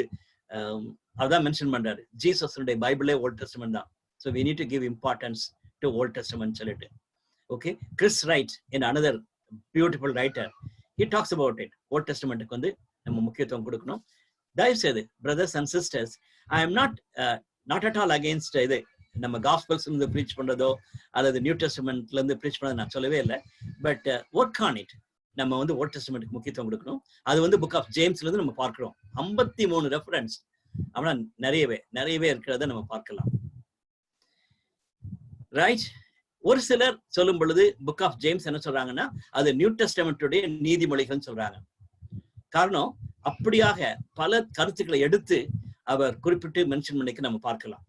அதான் மென்ஷன் பண்றாரு, ஜீசஸுடைய பைபிளே ஓல்ட் டெஸ்டமென்ட் தான். So we need to give importance to old testament சொல்லிட்டு. Okay, Chris Wright and another beautiful writer, he talks about it. Old டெஸ்டமென்ட்டுக்கு வந்து நம்ம முக்கியத்துவம் கொடுக்கணும். தயவு செய்து brothers and sisters, I am not at all against இது நம்ம காஸ்பல்ஸ் இருந்து ப்ரீச் பண்றதோ அல்லது நியூ டெஸ்டமென்ட்ல இருந்து ப்ரீச் பண்றதோ நான் சொல்லவே இல்லை. But work on it. நம்ம வந்து ஓல்ட் டெஸ்டமென்ட்க்கு முக்கியத்துவம் கொடுக்கணும். அது வந்து புக் ஆஃப் ஜேம்ஸ்ல இருந்து நம்ம பார்க்கிறோம். 53 ரெஃபரன்ஸ், ஆனா நிறையவே இருக்கிறத நம்ம பார்க்கலாம். ரைட்? ஒரு சிலர் சொல்லும் பொழுது புக் ஆஃப் ஜேம்ஸ் என்ன சொல்றாங்கன்னா, அது நியூ டெஸ்டமென்ட்டுடைய நீதிமொழிகள் சொல்றாங்க. காரணம், அப்படியாக பல கருத்துக்களை எடுத்து அவர் குறிப்பிட்டு மென்ஷன் பண்ணிக்க நம்ம பார்க்கலாம்.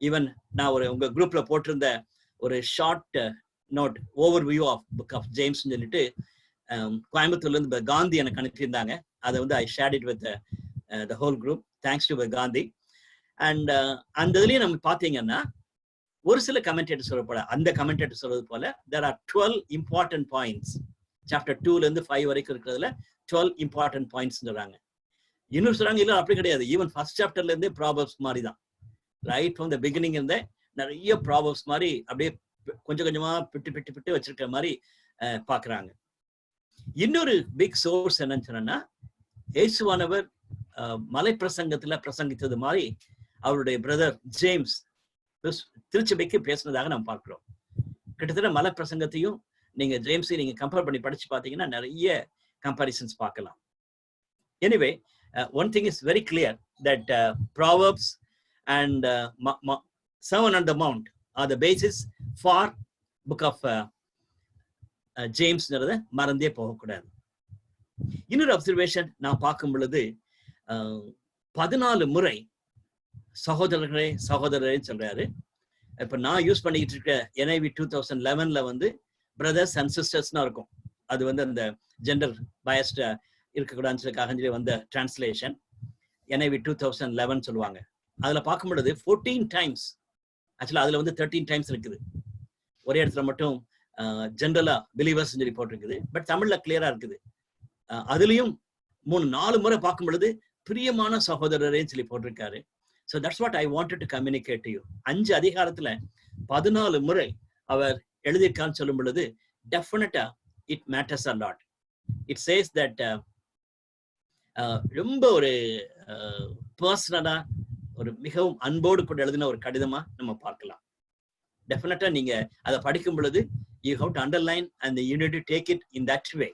ஈவன் நான் உங்க குரூப்ல போட்டிருந்த ஒரு short note overview of book of James சொல்லிட்டு கோயம்புத்தூர்ல இருந்து காந்தி எனக்கு அனுப்பியிருந்தாங்க. அதை வந்து I shared it with the whole group. Thanks to Gandhi. And அந்த இதுலயும் நம்ம பாத்தீங்கன்னா ஒரு சில கமெண்டேட்டர் சொல்லப்போல, அந்த கமெண்டேட்டர் சொல்றது போல there are 12 important points. Chapter 2ல இருந்து 5 வரைக்கும் இருக்கிறதுல 12 important points சொல்றாங்க. இன்னும் சொல்றாங்க இல்ல அப்படி கிடையாது, ஈவன் ஃபர்ஸ்ட் சாப்டர்ல இருந்தே ப்ராபர்ப்ஸ் மாதிரி தான். ரைட் ஃப்ரம் த பிகினிங் இருந்தே நிறைய ப்ராபர்ப்ஸ் மாதிரி அப்படியே கொஞ்சம் கொஞ்சமா பிட்டு வச்சிருக்கிற மாதிரி பாக்குறாங்க. இன்னொரு பிக் சோர்ஸ் என்னன்னு சொன்னா, இயேசுவானவர் மலை பிரசங்கத்துல பிரசங்கித்தது மாதிரி அவருடைய பிரதர் ஜேம்ஸ் திருச்சபைக்கு பேசுனதாக நாம் பார்க்கிறோம். கிட்டத்தட்ட மலை பிரசங்கத்தையும் நீங்க ஜேம்ஸையும் நீங்க கம்பேர் பண்ணி படிச்சு பார்த்தீங்கன்னா நிறைய கம்பாரிசன்ஸ் பார்க்கலாம். Anyway, one thing is very clear that Proverbs and Sermon on the Mount are the basis for book of James. மறந்தே போகக்கூடாது. இன்னொரு அப்சர்வேஷன் நான் பார்க்கும் பொழுது 14 முறை சகோதரர்களே சகோதரரே சொல்றாரு. இப்ப நான் யூஸ் பண்ணிக்கிட்டு இருக்க NIV 2011ல வந்து பிரதர்ஸ் அண்ட் சிஸ்டர்ஸ்னா இருக்கும். அது வந்து அந்த ஜெண்டர் பயஸ்ட் இருக்கக்கூடாதுக்காக வந்த டிரான்ஸ்லேஷன் NIV 2011 சொல்லுவாங்க. அதுல பார்க்கும் பொழுது 14 times, ஆக்சுவலா அதுல வந்து 13 times இருக்குது. ஒரே இடத்துல மட்டும் ஜென்ரலா பிலீவர்ஸ் சொல்லி போட்டிருக்குது. பட் தமிழ்ல கிளியரா இருக்குது. அதுலயும் 3-4 முறை பார்க்கும் பொழுது பிரியமான சகோதரரே சொல்லி போட்டிருக்காரு. So that's what I wanted to communicate to you. 5 அதிகாரத்துல 14 முறை அவர் எழுதியிருக்கான்னு சொல்லும் பொழுது டெஃபினட்டா it matters a lot. It says that ரொம்ப ஒரு பர்சனலா ஒரு மிகவும் அன்போடு கூட எழுதின ஒரு கடிதமா நம்ம பார்க்கலாம். டெஃபினட்டா நீங்க அதை படிக்கும் பொழுது you have to underline and you need to take it in that way.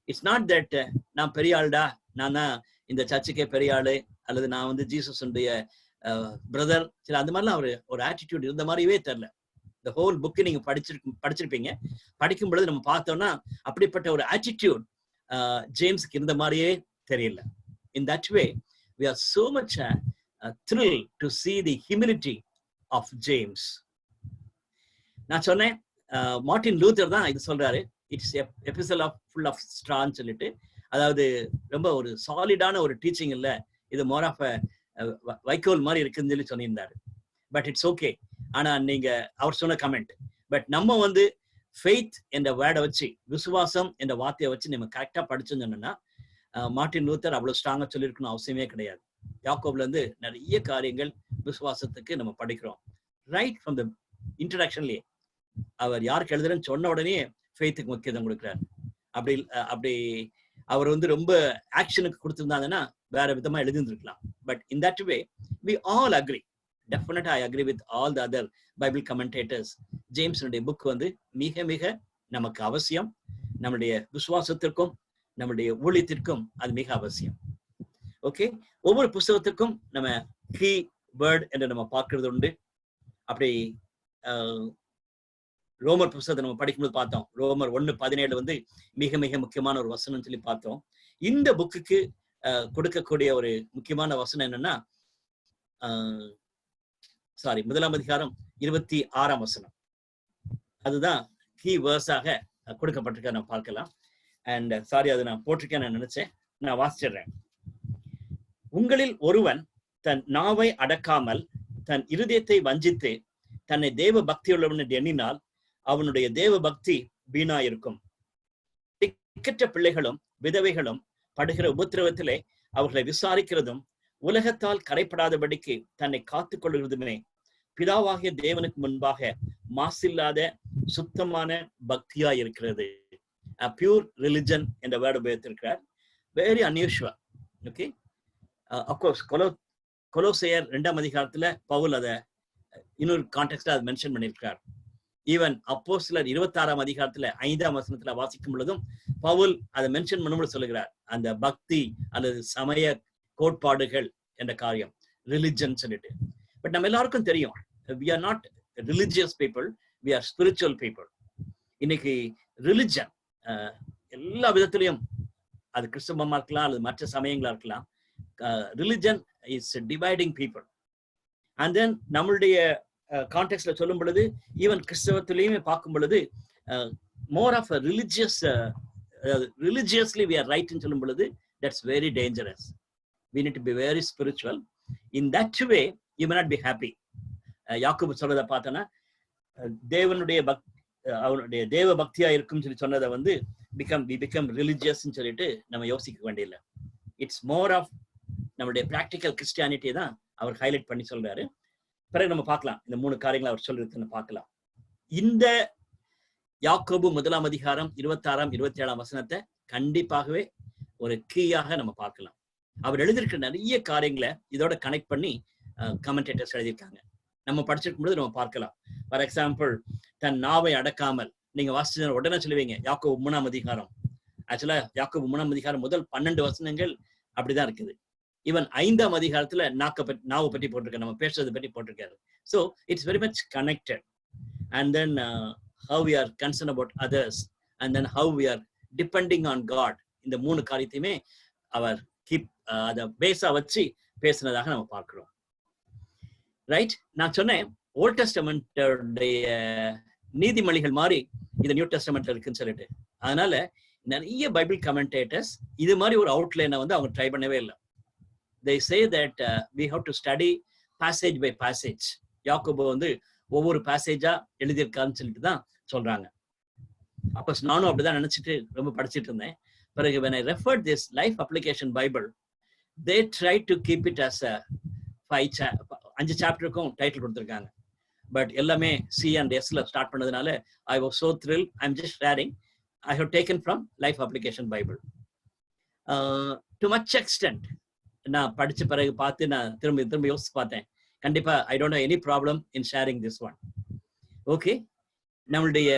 It's not that நான் பெரிய ஆள்டா, நான் தான் இந்த சர்ச்சுக்கே பெரிய ஆளு, அல்லது நான் வந்து ஜீசஸ் உடைய பிரதர், சரி அந்த மாதிரிலாம் ஒரு ஆட்டிடியூட் இருந்த மாதிரியே தெரியல. இந்த ஹோல் புக்கு நீங்க படிச்சிருப்பீங்க. படிக்கும் பொழுது நம்ம பார்த்தோம்னா அப்படிப்பட்ட ஒரு ஆட்டிடியூட் ஜேம்ஸ்க்கு இருந்த மாதிரியே தெரியல. In that way, we are so much thrilled to see the humility of James. நான் சொன்னேன் மார்ட்டின் லூத்தர் தான் இது சொல்றாரு. It's episode of full of ஸ்ட்ரான்னு சொல்லிட்டு, அதாவது ரொம்ப ஒரு சாலிடான ஒரு டீச்சிங் இல்லை, இது மோர் ஆஃப் வைக்கோல் மாதிரி இருக்குன்னு சொல்லி சொல்லியிருந்தாரு. But it's okay. ஆனா நீங்க அவர் சொன்ன கமெண்ட், பட் நம்ம வந்து ஃபெய்த் என்ற வேர்டை வச்சு, விசுவாசம் என்ற வார்த்தையை வச்சு நம்ம கரெக்டா படிச்சோன்னு சொன்னோம்னா மார்ட்டின் லூத்தர் அவ்வளவு ஸ்ட்ராங்கா சொல்லியிருக்கணும் அவசியமே கிடையாது. யாக்கோப்ல இருந்து நிறைய காரியங்கள் விசுவாசத்துக்கு நம்ம படிக்கிறோம். ரைட் ஃப்ரம் த இன்ட்ரடக்ஷன்லயே அவர் யாருக்கு எழுதுறேன்னு சொன்ன உடனே ஃபெய்த்துக்கு முக்கியத்துவம் கொடுக்குறாரு. அப்படி அவர் வந்து ரொம்ப ஆக்ஷனுக்கு கொடுத்திருந்தாங்கன்னா வேற விதமா எழுதிருந்திருக்கலாம். But in that way we all agree. Definitely I agree with all the other Bible commentators. ஜேம்ஸுடைய புக் வந்து மிக மிக நமக்கு அவசியம். நம்முடைய விசுவாசத்திற்கும் நம்முடைய ஊழியத்திற்கும் அது மிக அவசியம். ஓகே, ஒவ்வொரு புஸ்தகத்திற்கும் நம்ம கீ வேர்ட் என்று நம்ம பார்க்கறது உண்டு. அப்படி ரோமர் புஸ்தகத்தை நம்ம படிக்கும்போது பார்த்தோம், ரோமர் 1:17 வந்து மிக மிக முக்கியமான ஒரு வசனம் சொல்லி பார்த்தோம். இந்த புக்குக்கு கொடுக்கக்கூடிய ஒரு முக்கியமான வசனம் என்னன்னா, 1 அதிகாரம் 26 வசனம். அதுதான் கீ வேர்ஸாக கொடுக்கப்பட்டிருக்க நம்ம பார்க்கலாம். அண்ட் அது நான் போட்டிருக்கேன் நான் நினைச்சேன், நான் வாசிச்சிடுறேன். உங்களில் ஒருவன் தன் நாவை அடக்காமல் தன் இருதயத்தை வஞ்சித்து தன்னை தேவ பக்தியுள்ளவன் என்று எண்ணினால் அவனுடைய தேவ பக்தி வீணாயிருக்கும். திக்கற்ற பிள்ளைகளும் விதவைகளும் படுகிற உபத்திரவத்திலே அவர்களை விசாரிக்கிறதும் உலகத்தால் கரைப்படாதபடிக்கு தன்னை காத்துக் கொள்கிறதுமே பிதாவாகிய தேவனுக்கு முன்பாக மாசில்லாத சுத்தமான பக்தியா இருக்கிறது. பியூர் ரிலிஜன் என்ற வேர்டு உபயோகித்திருக்கிறார். Very unusual. ஓகே, அப்கோர்ஸ் கொலோசையர் 2 அதிகாரத்துல பவுல் அதை இன்னொரு கான்டெக்ஸ்ட்ல அதை மென்ஷன் பண்ணியிருக்கிறார். ஈவன் அப்போஸ்தலர் 26 அதிகாரத்துல 5 வசனத்துல வாசிக்கும் பொழுதும் பவுல் அதை மென்ஷன் பண்ணும்போது சொல்லுகிறார், அந்த பக்தி அல்லது சமய கோட்பாடுகள் என்ற காரியம், ரிலிஜன் சொல்லிட்டு. பட் நம்ம எல்லாருக்கும் தெரியும், we are not religious people, we are spiritual people. இன்னைக்கு ரிலிஜன் எல்லா விதத்திலையும், அது கிறிஸ்தவமா இருக்கலாம் அல்லது மற்ற சமயங்களா இருக்கலாம், religion is dividing people. And then நம்மளுடைய கான்டெக்ட்ல சொல்லும் பொழுது, ஈவன் கிறிஸ்தவத்திலையுமே பார்க்கும் பொழுது more of religiously we are right ன்னு சொல்லும் பொழுது that's very dangerous. We need to be very spiritual. In that way you may not be happy. யாக்கோபு சொல்றதை பார்த்தோன்னா, தேவனுடைய அவனுடைய தேவ பக்தியா இருக்கும் சொல்லி சொன்னதை வந்து we become religious சொல்லிட்டு நம்ம யோசிக்க வேண்டியதில்லை. இட்ஸ் மோர் ஆஃப் நம்மளுடைய பிராக்டிக்கல் கிறிஸ்டியானிட்டி தான் அவர் ஹைலைட் பண்ணி சொல்றாரு. பிறகு நம்ம பார்க்கலாம் இந்த 3 காரியங்களை அவர் சொல்றதுன்னு பார்க்கலாம். இந்த யாக்கோபு 1 அதிகாரம் 26 27 வசனத்தை கண்டிப்பாகவே ஒரு கீயாக நம்ம பார்க்கலாம். அவர் எழுதியிருக்கிற நிறைய காரியங்களை இதோட கனெக்ட் பண்ணி கமெண்டேட்டர்ஸ் எழுதியிருக்காங்க. நம்ம படிச்சிருக்கும் பொழுது நம்ம பார்க்கலாம். ஃபார் எக்ஸாம்பிள், தன் நாவை அடக்காமல், நீங்க வாசிச்ச உடனே சொல்லுவீங்க யாக்கோபு 3 அதிகாரம். ஆக்சுவலா யாக்கோபு 3 அதிகாரம் முதல் 12 வசனங்கள் அப்படிதான் இருக்குது. ஈவன் 5 அதிகாரத்துல நாவை பற்றி போட்டிருக்காரு, நம்ம பேசுறதை பற்றி போட்டிருக்காரு. So it's very much connected. And then how we are concerned about others, and then how we are depending on God. இந்த 3 காரியத்தையுமே அவர் அத பேஸா வச்சு பேசுனதாக நம்ம பார்க்கிறோம். ரைட்? நான் சொன்னேன் ஓல்ட் டெஸ்டமெண்ட்டுடைய நீதிமொழிகள் மாதிரி இது நியூ டெஸ்டமெண்ட்ல இருக்குன்னு சொல்லிட்டு. அதனால நிறைய பைபிள் கமெண்டேட்டர்ஸ் இது மாதிரி ஒரு அவுட்லைனை வந்து அவங்க ட்ரை பண்ணவே இல்லை. they say that we have to study passage by passage. யாக்கோபு வந்து ஒவ்வொரு பேசேஜா எழுதியிருக்கான்னு சொல்லிட்டு தான் சொல்றாங்க. அப்ப நானும் அப்படிதான் நினைச்சிட்டு ரொம்ப படிச்சுட்டு இருந்தேன். பிறகு when I referred this life application Bible, they tried to keep it as a 5 சாப்டருக்கும் title கொடுத்திருக்காங்க. பட் எல்லாமே C and Sல ஸ்டார்ட் பண்ணதுனால I was so thrilled. I'm just sharing. I have taken from life application Bible. To much extent, நான் படிச்ச பிறகு பார்த்து நான் திரும்ப யோசிச்சு பார்த்தேன். கண்டிப்பா I don't have any problem in sharing this one. Okay, நம்மளுடைய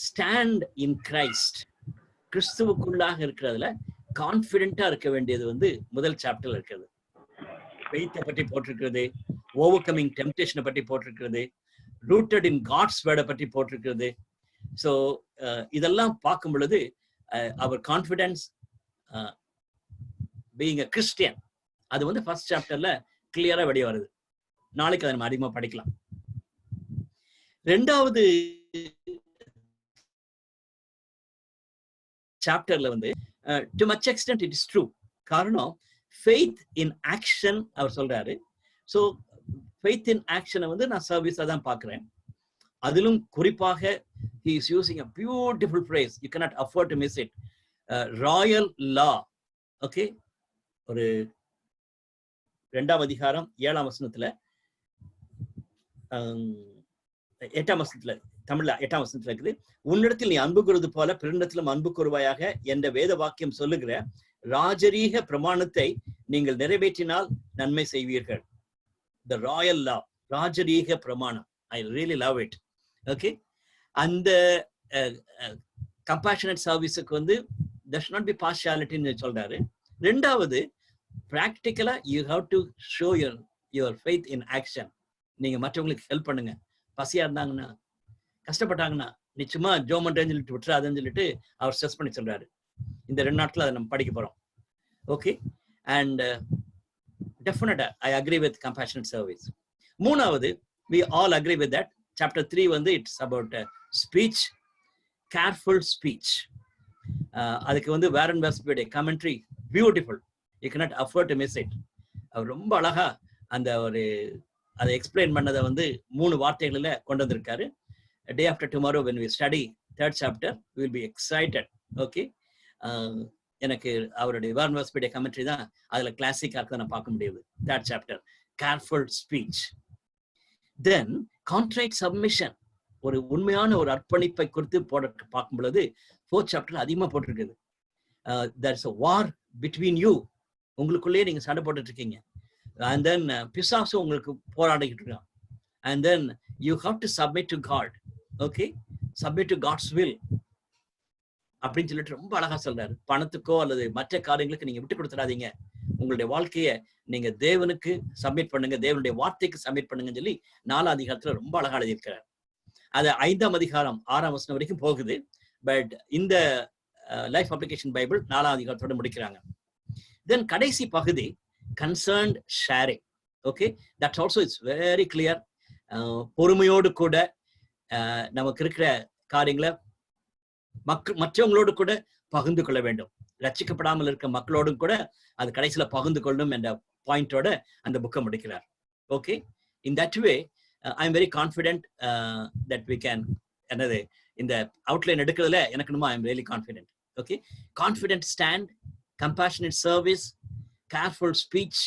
ஸ்டாண்ட் இன் கிரைஸ்ட், கிறிஸ்துவுக்குள்ளாக இருக்கிறதுல கான்ஃபிடென்ட்டா இருக்க வேண்டியது வந்து முதல் சாப்டர்ல இருக்கிறது. ஃபெய்த்தை பற்றி போட்டிருக்கிறது, ஓவர் கமிங் டெம்ப்டேஷனை பற்றி போட்டிருக்கிறது, ரூட்டட் இன் காட்ஸ் வேர்டை பற்றி போட்டிருக்கிறது. ஸோ இதெல்லாம் பார்க்கும் பொழுது அவர் கான்ஃபிடன்ஸ் பீயிங் அ கிறிஸ்டியன் அது வந்து ஃபர்ஸ்ட் சாப்டர்ல கிளியரா வெளியே வருது. நாளைக்கு அதை நம்ம அதிகமா படிக்கலாம். ரெண்டாவது சாப்டர்ல வந்து to much extend it is true. காரணம் ஃபெய்த் இன் ஆக்ஷன் அவர் சொல்றாரு. ஸோ ஃபெய்த் இன் ஆக்ஷனை வந்து நான் சர்வீஸா தான் பார்க்கிறேன். அதிலும் குறிப்பாக he is using a beautiful phrase, you cannot afford to miss it, royal law. Okay, ஒரு 2 அதிகாரம் 7 வசனத்துல 8 வசனத்துல, தமிழ்ல 8 வசனத்துல இருக்குது, உன்னிடத்தில் நீ அன்பு கூறுவது போல பிறனிடத்திலும் அன்பு கூறுவாயாக என்ற வேத வாக்கியம் சொல்லுகிற ராஜரீக பிரமாணத்தை நீங்கள் நிறைவேற்றினால் நன்மை செய்வீர்கள். The royal law, ராஜரீக பிரமாணம். I really love it. Okay, அந்த கம்பேஷனட் சர்வீஸுக்கு வந்து there should not be partiality ன்னு சொல்றாரு. ரெண்டாவது, பிராக்டிக்கலா you have to show your faith in action. நீங்க மற்றவங்களுக்கு ஹெல்ப் பண்ணுங்க. பசியா இருந்தாங்கன்னா, கஷ்டப்பட்டாங்கன்னா நிச்சயமா ஜோமன்றேன்னு சொல்லிட்டு விட்டுறாதுன்னு சொல்லிட்டு அவர் ஸ்ட்ரெஸ் பண்ணி சொல்றாரு. இந்த 2 நாட்கள் அதை நம்ம படிக்க போறோம். ஓகே, அண்ட் டெஃபினட்டா I agree with compassionate service. மூணாவது, we all agree with that. Chapter 3 வந்து it's about speech, careful speech. அதுக்கு வந்து வாரன் வெஸ்பியுடைய commentary beautiful, you cannot afford to miss it. அவர் ரொம்ப அழகா அந்த ஒரு அதை எக்ஸ்பிளைன் பண்ணதை வந்து 3 வார்த்தைகளில் கொண்டு வந்திருக்காரு. Day after tomorrow when we study 3rd chapter we will be excited. Okay, எனக்கு அவருடைய வாரன் வெஸ்பியுடைய கமெண்ட்ரி தான் அதுல கிளாசிக்கா இருக்க நான் பார்க்க முடியுது. 3rd chapter, careful speech. Then contrite submission, ஒரு உண்மையான ஒரு அர்ப்பணிப்பை குறித்து பார்க்கும் பொழுது 4th chapter அதிகமா போட்டிருக்குது. there is a war between you, உங்களுக்குள்ளேயே நீங்க சண்டை போட்டுட்டு இருக்கீங்க. and then பிசாசு உங்களுக்கு போராடிக்கிட்டு இருக்கான். and then you have to submit to God. okay, submit to God's will அப்படின்னு சொல்லிட்டு ரொம்ப அழகா சொல்றாரு. பணத்துக்கோ அல்லது மற்ற காரியங்களுக்கு நீங்க விட்டு கொடுத்துடாதீங்க. உங்களுடைய வாழ்க்கைய நீங்க தேவனுக்கு சப்மிட் பண்ணுங்க, தேவனுடைய வார்த்தைக்கு சப்மிட் பண்ணுங்கன்னு சொல்லி 4ஆம் அதிகாரத்துல ரொம்ப அழகா எழுதியிருக்கிறார். அது 5ஆம் அதிகாரம் 6ஆம் வசனம் வரைக்கும் போகுது. பட் இந்த லைஃப் அப்ளிகேஷன் பைபிள் 4ஆம் அதிகாரத்தோட முடிக்கிறாங்க. தென் கடைசி பகுதி concerned sharing. Okay, that's also it's very clear. பொறுமையோடு கூட நமக்கு இருக்கிற காரியங்களை மற்றவங்களோடு கூட பகிர்ந்து கொள்ள வேண்டும். ரட்சிக்கப்படாமல் இருக்க மக்களோடும் கூட அது கடைசியில பகிர்ந்து கொள்ளணும் என்ற பாயிண்டோட அந்த புக்கை முடிக்கிறார். Okay, in that way I am very confident that we can, என்னது இந்த அவுட்லைன் எடுக்கிறதுல எனக்கு என்னமோ I am really confident. Okay, confident stand, compassionate service, careful speech,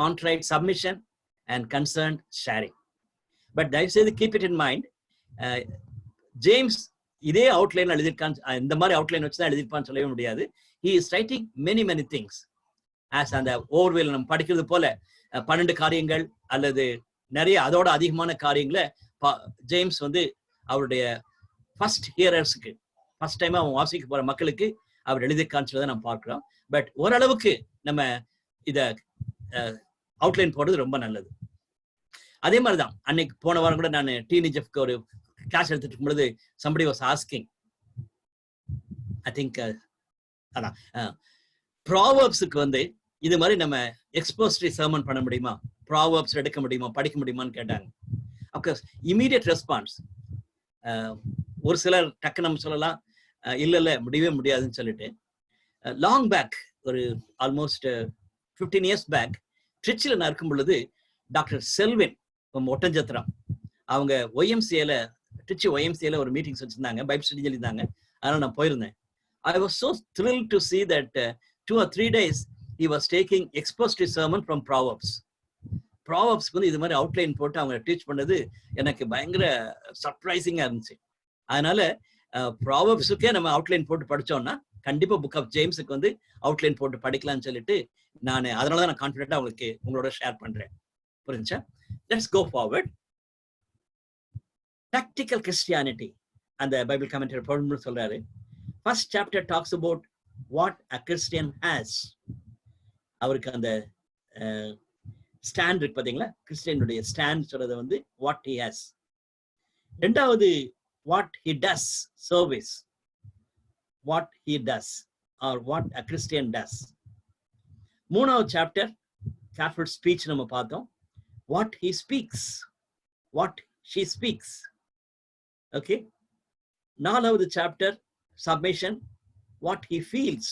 contrite submission and concerned sharing. But தயவு செய்து keep it in mind, James இதே அவுட்லைன் எழுதியிருக்கான், இந்த மாதிரி அவுட்லைன் வச்சுதான் எழுதியிருப்பான்னு சொல்லவே முடியாது. He is writing many many things. As அந்த ஓவர்வேல் நம்ம படிக்கிறது போல 12 காரியங்கள் அல்லது நிறைய அதோட அதிகமான காரியங்களை ஜேம்ஸ் வந்து அவருடைய ஃபர்ஸ்ட் ஹியரர்ஸுக்கு, ஃபர்ஸ்ட் டைம் அவன் வாசிக்க போற மக்களுக்கு அவர் எழுதியிருக்கான்னு சொல்லி நம்ம பார்க்கிறோம். பட் ஓரளவுக்கு நம்ம இத அவுட்லைன் போடுறது ரொம்ப நல்லது. அதே மாதிரிதான் அன்னைக்கு போன வாரம் கூட நான் டீனேஜ்க்கு ஒரு கிளாஸ் எடுத்துட்டு இருக்கும் பொழுது somebody was asking, I think அதான் ப்ராவர்ப்ஸுக்கு வந்து இது மாதிரி நம்ம எக்ஸ்போசிட்டரி சர்மன் பண்ண முடியுமா, ப்ராவர்ப்ஸ் எடுக்க முடியுமா, படிக்க முடியுமான்னு கேட்டாங்க. அப்கோர்ஸ் இமீடியட் ரெஸ்பான்ஸ், ஒரு சிலர் டக்கு நம்ம சொல்லலாம் இல்ல முடியவே முடியாதுன்னு சொல்லிட்டு. லாங் பேக் ஒரு ஆல்மோஸ்ட் 15 years பேக் ட்ரிச்சில் நான் இருக்கும் பொழுது டாக்டர் செல்வின் ஒட்டஞ்சத்திரம் அவங்க ஒய்எம்சிஏல ட்ரிச்சி ஒய்எம்சிஏல ஒரு மீட்டிங்ஸ் வச்சிருந்தாங்க, பைபிள் ஸ்டடி சொல்லியிருந்தாங்க. அதனால நான் போயிருந்தேன். I was so thrilled to see that 2 or 3 days he was taking expository sermon from Proverbs. Proverbs வந்து இது மாதிரி அவுட்லைன் போட்டு அவங்க டீச் பண்ணது எனக்கு பயங்கர சர்ப்ரைசிங்கா இருந்துச்சு. அதனால ப்ராவர்ப்ஸுக்கே நம்ம அவுட்லைன் போட்டு படிச்சோம்னா கண்டிப்பா புக் ஆஃப் ஜேம்ஸுக்கு வந்து அவுட்லைன் போட்டு படிக்கலாம்னு சொல்லிட்டு நான் அதனாலதான் நான் கான்ஃபிடென்ட்டா உங்களுக்கு உங்களோட ஷேர் பண்றேன். புரிஞ்சா? Let's go forward. Practical Christianity அந்த பைபிள் கமெண்டரி போடணும்னு சொல்றாரு. First chapter talks about what a Christian has. அவருக்கு அந்த ஸ்டாண்ட் இருக்கு பாத்தீங்களா, கிறிஸ்டியனுடைய ஸ்டாண்ட் சொல்றது வந்து what he has. ரெண்டாவது what he does, service, what he does or what a Christian does. மூணாவது சாப்டர் careful speech நம்ம பார்த்தோம். What he speaks, what she speaks. Okay. நாலாவது chapter submission, what he feels.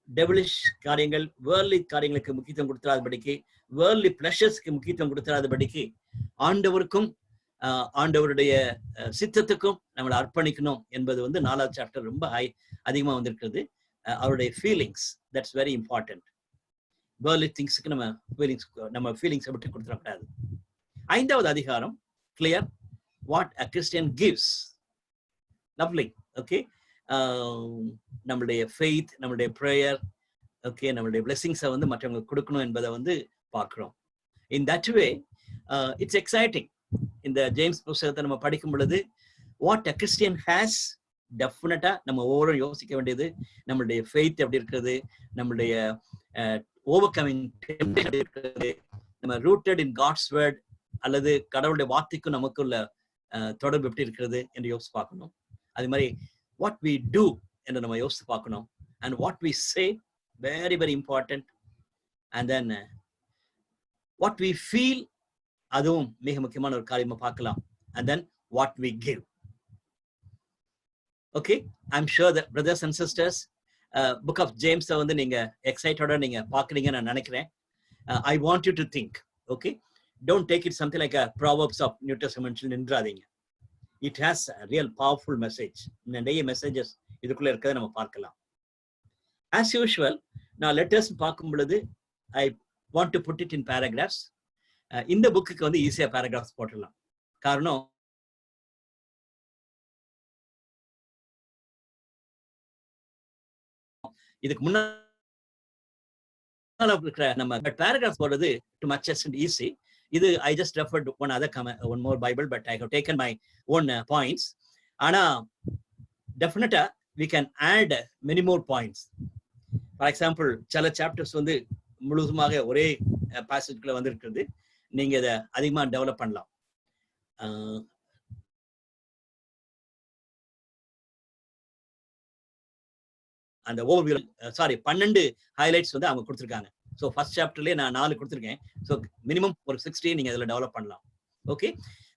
Devilish காரியங்கள், வேர்ல்ட்லி காரியங்களுக்கு முக்கியத்துவம் கொடுத்துறாதபடிக்கு, வேர்ல்ட்லி பிளஷர்ஸ்க்கு முக்கியத்துவம் கொடுத்துறாதபடிக்கு ஆண்டவருக்கும் ஆண்டவருடைய சித்தத்துக்கும் நம்மளை அர்ப்பணிக்கணும் என்பது வந்து நாலாவது சாப்டர் ரொம்ப அதிகமா வந்திருக்கிறது. அவருடைய feelings, that's very important. Worldly திங்ஸ்க்கு நம்ம ஃபீலிங்ஸை விட்டு கொடுத்துடக்கூடாது. ஐந்தாவது அதிகாரம் clear, what a Christian gives. Lovely. Okay, நம்மளுடைய ஃபெய்த், நம்மளுடைய ப்ரேயர், ஓகே, நம்மளுடைய பிளெஸிங்ஸை வந்து மற்றவங்களுக்கு கொடுக்கணும் என்பதை வந்து பார்க்கிறோம். In that way it's exciting. இந்த ஜேம்ஸ் புத்தகத்தை நம்ம படிக்கும் பொழுது வாட் அ கிறிஸ்டியன் ஹேஸ், டெஃபினட்டா நம்ம ஒவ்வொரு யோசிக்க வேண்டியது நம்மளுடைய ஃபெய்த் எப்படி இருக்கிறது, நம்மளுடைய ஓவர் கமிங் டெம்ப்டேஷன் இருக்கிறது, நம்ம ரூட்டட் இன் காட்ஸ் வேர்ட் அல்லது கடவுளுடைய வார்த்தைக்கும் நமக்குள்ள தொடர்பு எப்படி இருக்கிறது என்று யோசிச்சு பார்க்கணும். அது மாதிரி what we do என்று நம்ம யோசிச்சு பார்க்கணும். and what we say, very very important. and then what we feel, அதுவும் மிக முக்கியமான ஒரு காரியமா பார்க்கலாம். and then what we give. okay, I'm sure that brothers and sisters book of James வந்து நீங்க எக்ஸைட்டடா நீங்க பார்க்கறீங்கன்னு நான் நினைக்கிறேன். I want you to think. okay, don't take it something like a Proverbs of New Testament நின்றாதீங்க. It has a real powerful message. நிறைய மெசேஜஸ் இதுக்குள்ள இருக்கிறத நம்ம பார்க்கலாம். As usual, நான் லெட்டர்ஸ் பார்க்கும் பொழுது I want to put it in paragraphs. இந்த புக்குக்கு வந்து ஈஸியா பேராகிராஃப்ஸ் போட்டுடலாம். காரணம் இதுக்கு முன்னால இருக்கிற நம்ம பேராகிராஃப் போடுறது to much extent easy. இது I just referred one more Bible, but I have taken my own points. ஆனா definitely we can add many more points. For example, சில சாப்டர்ஸ் வந்து முழுதுமாக ஒரே பேசேஜ்குள்ள வந்திருக்கிறது. நீங்க இதை அதிகமா டெவலப் பண்ணலாம். அந்த ஓவர்வியூ 12 ஹைலைட்ஸ் வந்து அவங்க கொடுத்துருக்காங்க. ஸோ ஃபர்ஸ்ட் சாப்டர்லேயே நான் 4 கொடுத்துருக்கேன். ஸோ மினிமம் ஒரு 60 நீங்க அதில் டெவலப் பண்ணலாம். ஓகே,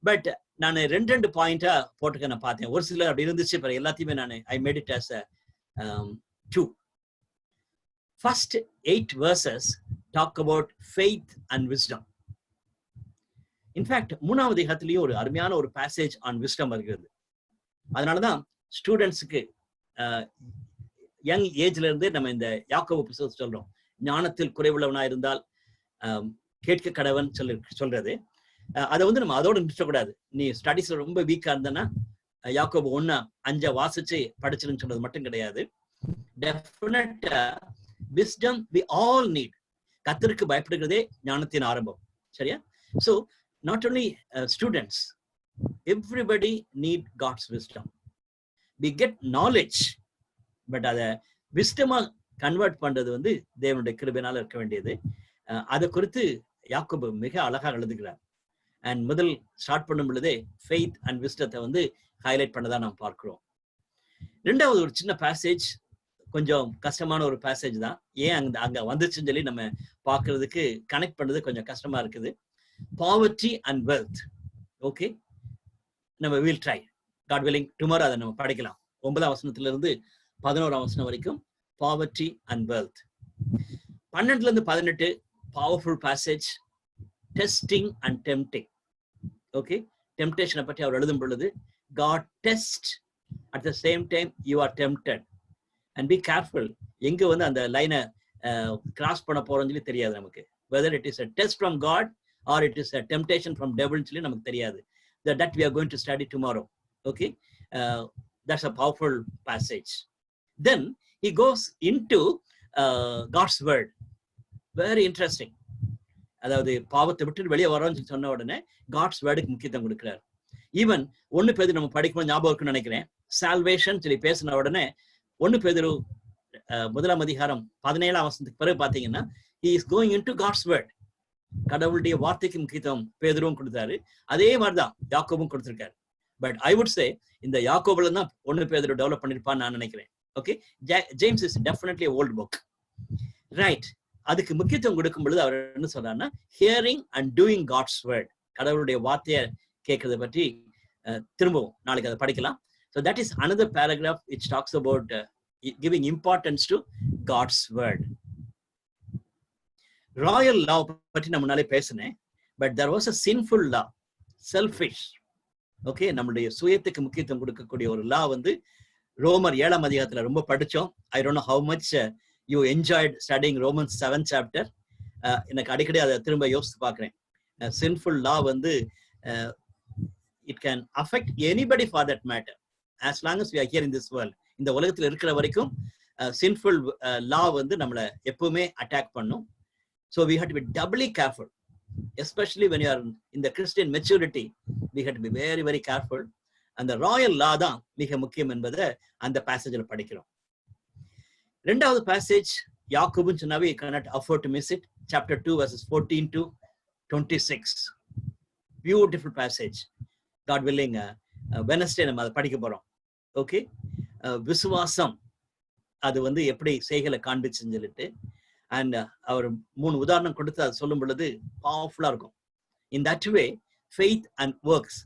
பட் நான் 2 பாயிண்டா போட்டுக்க நான் பார்த்தேன். ஒரு சிலர் அப்படி இருந்துச்சு, இப்போ எல்லாத்தையுமே நான் I made it as 2. First 8 verses talk about faith and wisdom. In fact 3வது அதிகாரத்திலேயே ஒரு அருமையான ஒரு பேசேஜ் ஆன் விஸ்டம் வருகிறது. அதனாலதான் ஸ்டூடெண்ட்ஸுக்கு யங் ஏஜ்ல இருந்து நம்ம இந்த யாக்கோபு புத்தகத்தை சொல்றோம். ஞானத்தில் குறைவுள்ளவனா இருந்தால் கேட்க கடவன் சொல்றது. அதை வந்து நம்ம அதோட நிறுத்தக்கூடாது. நீ ஸ்டடிஸ்ல ரொம்ப வீக்கா இருந்தனா யாக்கோபு 1:5 வாசிச்சு படிச்சிருன்னு சொல்றது மட்டும் கிடையாது. டெஃபினட்டா விஸ்டம் வி ஆல் நீட். கர்த்தருக்கு பயப்படுகிறதே ஞானத்தின் ஆரம்பம். சரியா? So not only students, everybody need God's wisdom. We get knowledge, but அதை விஸ்டமா கன்வெர்ட் பண்றது வந்து தேவனுடைய கிருபையினால இருக்க வேண்டியது. அதை குறித்து யாக்கோபு மிக அழகாக எழுதுகிறார். அண்ட் முதல் ஸ்டார்ட் பண்ணும் பொழுதே ஃபெய்த் அண்ட் விஸ்டத்தை வந்து ஹைலைட் பண்ணதான் நாம் பார்க்கிறோம். ரெண்டாவது ஒரு சின்ன பேசேஜ், கொஞ்சம் கஷ்டமான ஒரு பேசேஜ் தான். ஏன் அங்க வந்துச்சுன்னு சொல்லி நம்ம பார்க்கறதுக்கு கனெக்ட் பண்றது கொஞ்சம் கஷ்டமா இருக்குது. Poverty and wealth. ஓகே, நம்ம will try, God willing tomorrow அதை நம்ம படிக்கலாம். 9ஆம் வசனத்திலிருந்து 11ஆம் வசனம் வரைக்கும் poverty and wealth. 12 to 18 powerful passage, testing and tempting. Okay, டெம்ப்டேஷனை பற்றி அவர் எழுதும் பொழுது God test at the same time you are tempted and be careful. எங்க வந்து அந்த லைனை கிராஸ் பண்ண போறோம்னு சொல்லி தெரியாது நமக்கு. Whether it is a test from God or it is a temptation from devil சொல்லி நமக்கு தெரியாது. That we are going to study tomorrow. Okay, that's a powerful passage. Then he goes into God's word. Very interesting. அதாவது பாவத்தை விட்டு வெளியே வரோம்னு சொன்ன உடனே காட்ஸ் வேர்டுக்கு முக்கியத்துவம் கொடுக்கிறார். ஈவன் 1 பேதுரு நம்ம படிக்கும்போது ஞாபகம் இருக்குன்னு நினைக்கிறேன். சால்வேஷன் சொல்லி பேசின உடனே 1 பேதுரு 1ஆம் அதிகாரம் 17ஆம் வசனத்துக்கு பிறகு பாத்தீங்கன்னா he is going into God's word. கடவுளுடைய வார்த்தைக்கு முக்கியத்துவம் பேதுருவும் கொடுத்தாரு. அதே மாதிரிதான் யாக்கோபும் கொடுத்திருக்காரு. பட் ஐ வுட் சே இந்த யாக்கோபுல தான் 1 பேதுரு டெவலப் பண்ணிருப்பான்னு நான் நினைக்கிறேன். Okay, James is definitely old book, right? அதுக்கு முக்கியத்துவம் கொடுக்கும் பொழுது அவர் என்ன சொல்றாருன்னா hearing and doing God's word, கடவுளுடைய வார்த்தையை கேட்கறத பற்றி திரும்பவும் நாளைக்கு அதை படிக்கலாம். So that is another paragraph which talks about giving importance to God's word. Royal law பற்றி நான் முன்னாலே பேசினேன். But there was a sinful law, selfish. Okay, நம்மளுடைய சுயத்துக்கு முக்கியத்துவம் கொடுக்கக்கூடிய ஒரு லா வந்து ரோமர் 7ஆம் அதிகாரத்துல ரொம்ப படிச்சோம். I don't know how much you enjoyed studying Romans 7th chapter. எனக்கு அடிக்கடி அதை திரும்ப யோசித்து பார்க்கிறேன். Sinful law வந்து it can affect anybody for that matter as long as we are here in this world. இந்த உலகத்துல இருக்கிற வரைக்கும் sinful law வந்து நம்மளை எப்பவுமே அட்டாக் பண்ணும். So we have to be doubly careful, especially when you are in the Christian maturity. We have to be very very careful. அந்த ராயல் லா தான் மிக முக்கியம் என்பதை அந்த பேசேஜ்ல படிக்கிறோம். ரெண்டாவது பேசேஜ் யாக்கோபுன்னு சொன்னாவே you cannot afford to miss it. Chapter 2 verses 14 to 26. Beautiful passage. God willing, Wednesday நம்ம அதை படிக்க போறோம். ஓகே, விசுவாசம் அது வந்து எப்படி செய்களை காண்பிச்சுன்னு சொல்லிட்டு அண்ட் அவர் 3 உதாரணம் கொடுத்து அதை சொல்லும் பொழுது பவர்ஃபுல்லா இருக்கும். In that way, faith and works.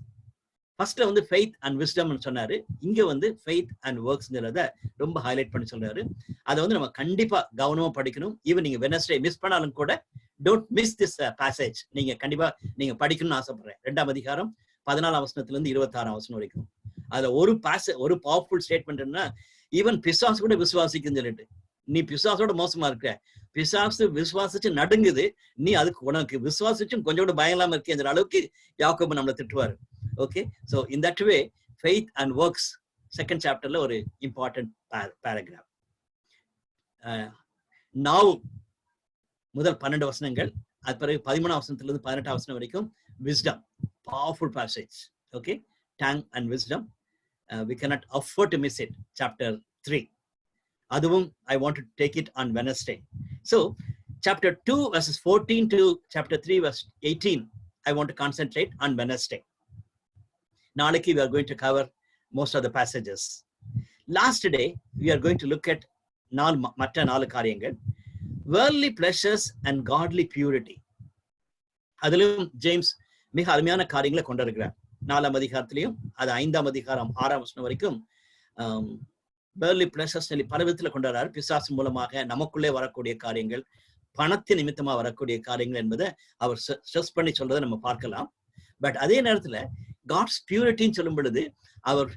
ஃபர்ஸ்ட்ல வந்து ஃபெய்த் அண்ட் விஸ்டம்னு சொன்னாரு. இங்க வந்து ஃபெய்த் அண்ட் ஒர்க்ஸ்ங்கிறத ரொம்ப ஹைலைட் பண்ணி சொல்றாரு. அதை வந்து நம்ம கண்டிப்பா கவனமா படிக்கணும். ஈவன் நீங்க வெனஸ்டே மிஸ் பண்ணாலும் கூட டோன்ட் மிஸ் திஸ் பேசேஜ். நீங்க கண்டிப்பா நீங்க படிக்கணும்னு ஆசைப்படுறேன். 2ஆம் அதிகாரம் 14ஆம் வசனத்திலிருந்து 26ஆம் வசனம் வரைக்கும். அதுல ஒரு பவர்ஃபுல் ஸ்டேட்மெண்ட்னா ஈவன் பிசாசு கூட விசுவாசிக்குன்னு சொல்லிட்டு, நீ பிசாசோட மோசமா இருக்க, பிசாசு விசுவாசிச்சு நடுங்குது, நீ அதுக்கு உனக்கு விசுவாசிச்சும் கொஞ்சம் கூட பயம் இல்லாம இருக்கேங்கிற அளவுக்கு யாக்கோபு நம்மளை திட்டுவாரு. Okay, so in that way, faith and works, 2nd chapterல ஒரு important paragraph. Now முதல் 12 வசனங்கள், அது பிறகு 13ஆம் வசனத்திலிருந்து 18ஆம் வசனம் வரைக்கும் wisdom, powerful passage. Okay, tongue and wisdom, we cannot afford to miss it. Chapter 3, அதுவும் I want to take it on Wednesday. So chapter 2 verses 14 to chapter 3 verse 18, I want to concentrate on Wednesday. நாளைக்கு we are going to cover most of the passages. Last day we are going to look at மற்ற 4 காரியங்கள். Worldly pleasures and godly purity. அதிலும் ஜேம்ஸ் மிக அருமையான காரியங்களை கொண்டிருக்கிறார். 4ஆம் அதிகாரத்திலையும் அது 5ஆம் அதிகாரம் 6ஆம் வசனம் வரைக்கும் worldly pleasures சொல்லி பல விதத்துல கொண்டாடுறாரு. பிசாசு மூலமாக நமக்குள்ளே வரக்கூடிய காரியங்கள், பணத்தின் நிமித்தமா வரக்கூடிய காரியங்கள் என்பதை அவர் ஸ்ட்ரெஸ் பண்ணி சொல்றதை நம்ம பார்க்கலாம். பட் அதே நேரத்துல காட்ஸ் பியூரிட்டின்னு சொல்லும் பொழுது அவர்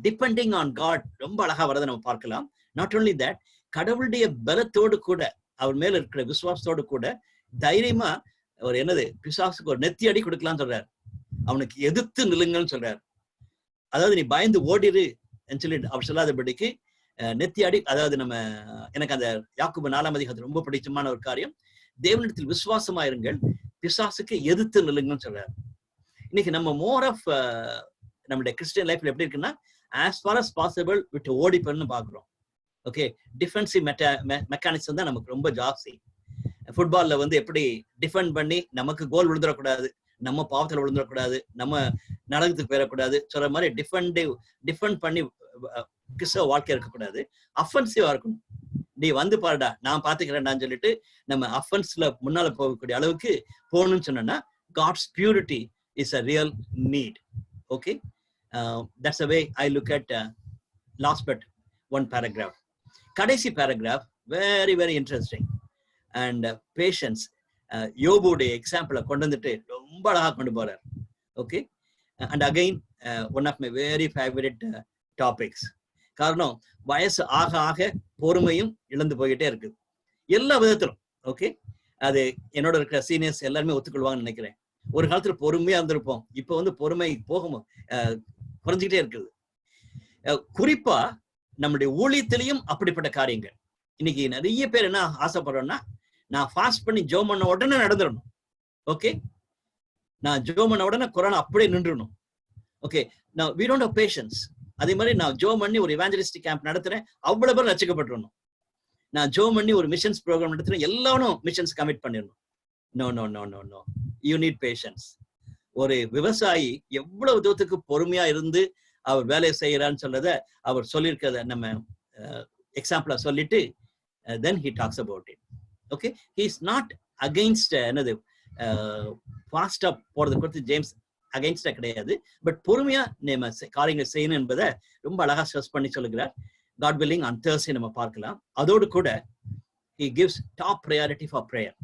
டிபெண்டிங் ஆன் காட் ரொம்ப அழகா வரதை நம்ம பார்க்கலாம். நாட் ஓன்லி தட், கடவுளுடைய பலத்தோடு கூட அவர் மேல இருக்கிற விசுவாசத்தோடு கூட தைரியமா ஒரு என்னது பிசாசுக்கு ஒரு நெத்தி அடி கொடுக்கலாம்னு சொல்றாரு. அவனுக்கு எதிர்த்து நில்லுங்கன்னு சொல்றாரு. அதாவது நீ பயந்து ஓடிரு சொல்லிட்டு அவர் சொல்லாதபடிக்கு நெத்தி அடி. அதாவது நம்ம எனக்கு அந்த யாக்கோபு 4ஆம் அதிகாரத்துல ரொம்ப பிடிச்சமான ஒரு காரியம், தேவனிடத்தில் விசுவாசமா இருங்கள், பிசாசுக்கு எதிர்த்து நில்லுங்கன்னு சொல்றாரு. இன்னைக்கு நம்ம மோர் ஆஃப் நம்மளுடைய கிறிஸ்டியன் லைஃப்ல எப்படி இருக்குன்னா, ஆஸ் ஃபார் அஸ் பாசிபிள் விட்டு ஓடி பண்ணு பாக்குறோம். ஓகே, டிஃபென்சிவ் மெக்கானிசம் தான் நமக்கு ரொம்ப ஜாஸ்தி. ஃபுட்பால்ல வந்து எப்படி டிஃபெண்ட் பண்ணி நமக்கு கோல் விழுந்துடக்கூடாது, நம்ம பாவத்துல விழுந்துடக்கூடாது, நம்ம நரகத்துக்கு போயிடக்கூடாது சொல்ற மாதிரி டிஃபெண்ட் பண்ணி கிறிஸ்தவ வாழ்க்கை இருக்கக்கூடாது. அஃபென்சிவா இருக்கணும். நீ வந்து பாருடா நான் பாத்துக்கிறேன்டான்னு சொல்லிட்டு நம்ம அஃபென்ஸ்ல முன்னால போகக்கூடிய அளவுக்கு போகணும்னு சொன்னா, God's purity is a real need. Okay, that's a way I look at last but one paragraph. கடைசி paragraph very very interesting and patience. யோபுடைய எக்ஸாம்பிள கொண்டு வந்துட்டு ரொம்ப அழகா கொண்டு போறார். Okay, and again one of my very favorite topics. காரணம், வயசு ஆக ஆக பொறுமையும் இழந்து போயிட்டே இருக்கு எல்லா விதத்திலும். ஓகே, அது என்னோட இருக்கிற சீனியர்ஸ் எல்லாருமே ஒத்துக்கொள்வாங்கன்னு நினைக்கிறேன். ஒரு காலத்துல பொறுமையா இருந்திருப்போம், இப்ப வந்து பொறுமை போகும் குறைஞ்சிக்கிட்டே இருக்குது. குறிப்பா நம்முடைய ஊழியத்திலையும் அப்படிப்பட்ட காரியங்கள். இன்னைக்கு நிறைய பேர் என்ன ஆசைப்படுறோம்னா, நான் ஃபாஸ்ட் பண்ணி ஜெபம் பண்ண உடனே நடந்துடணும். ஓகே, நான் ஜெபம் பண்ண உடனே கொரோனா அப்படியே நின்றுடணும். ஓகே, நான் we don't have patience. அதே மாதிரி நான் ஜெபம் பண்ணி ஒரு இவாஞ்சலிஸ்டிக் கேம்ப் நடத்துறேன், அவ்வளவு பேர் ரட்சிக்கப்பட்டுறணும். நான் ஜெபம் பண்ணி ஒரு மிஷன்ஸ் ப்ரோக்ராம் நடத்துறேன், எல்லாரும் மிஷன்ஸ் கமிட் பண்ணிடணும். No no no no no, you need patience. ஒரு விவசாயி எவ்வளவு தூரத்துக்கு பொறுமையா இருந்து அவர் வேலையை செய்யறான்னு சொல்றத அவர் சொல்லியிருக்கிறத நம்ம எக்ஸாம்பிளா சொல்லிட்டு then he talks about it. Okay, he is not against என்னது ஃபாஸ்டா போறது குறித்து ஜேம்ஸ் அகைன்ஸ்டா கிடையாது. பட் பொறுமையா நம்ம காரியங்கள் செய்யணும் என்பதை ரொம்ப அழகா ஸ்ட்ரெஸ் பண்ணி சொல்லுகிறார். காட் வில்லிங் on Thursday நம்ம பார்க்கலாம். அதோடு கூட he gives top priority for prayer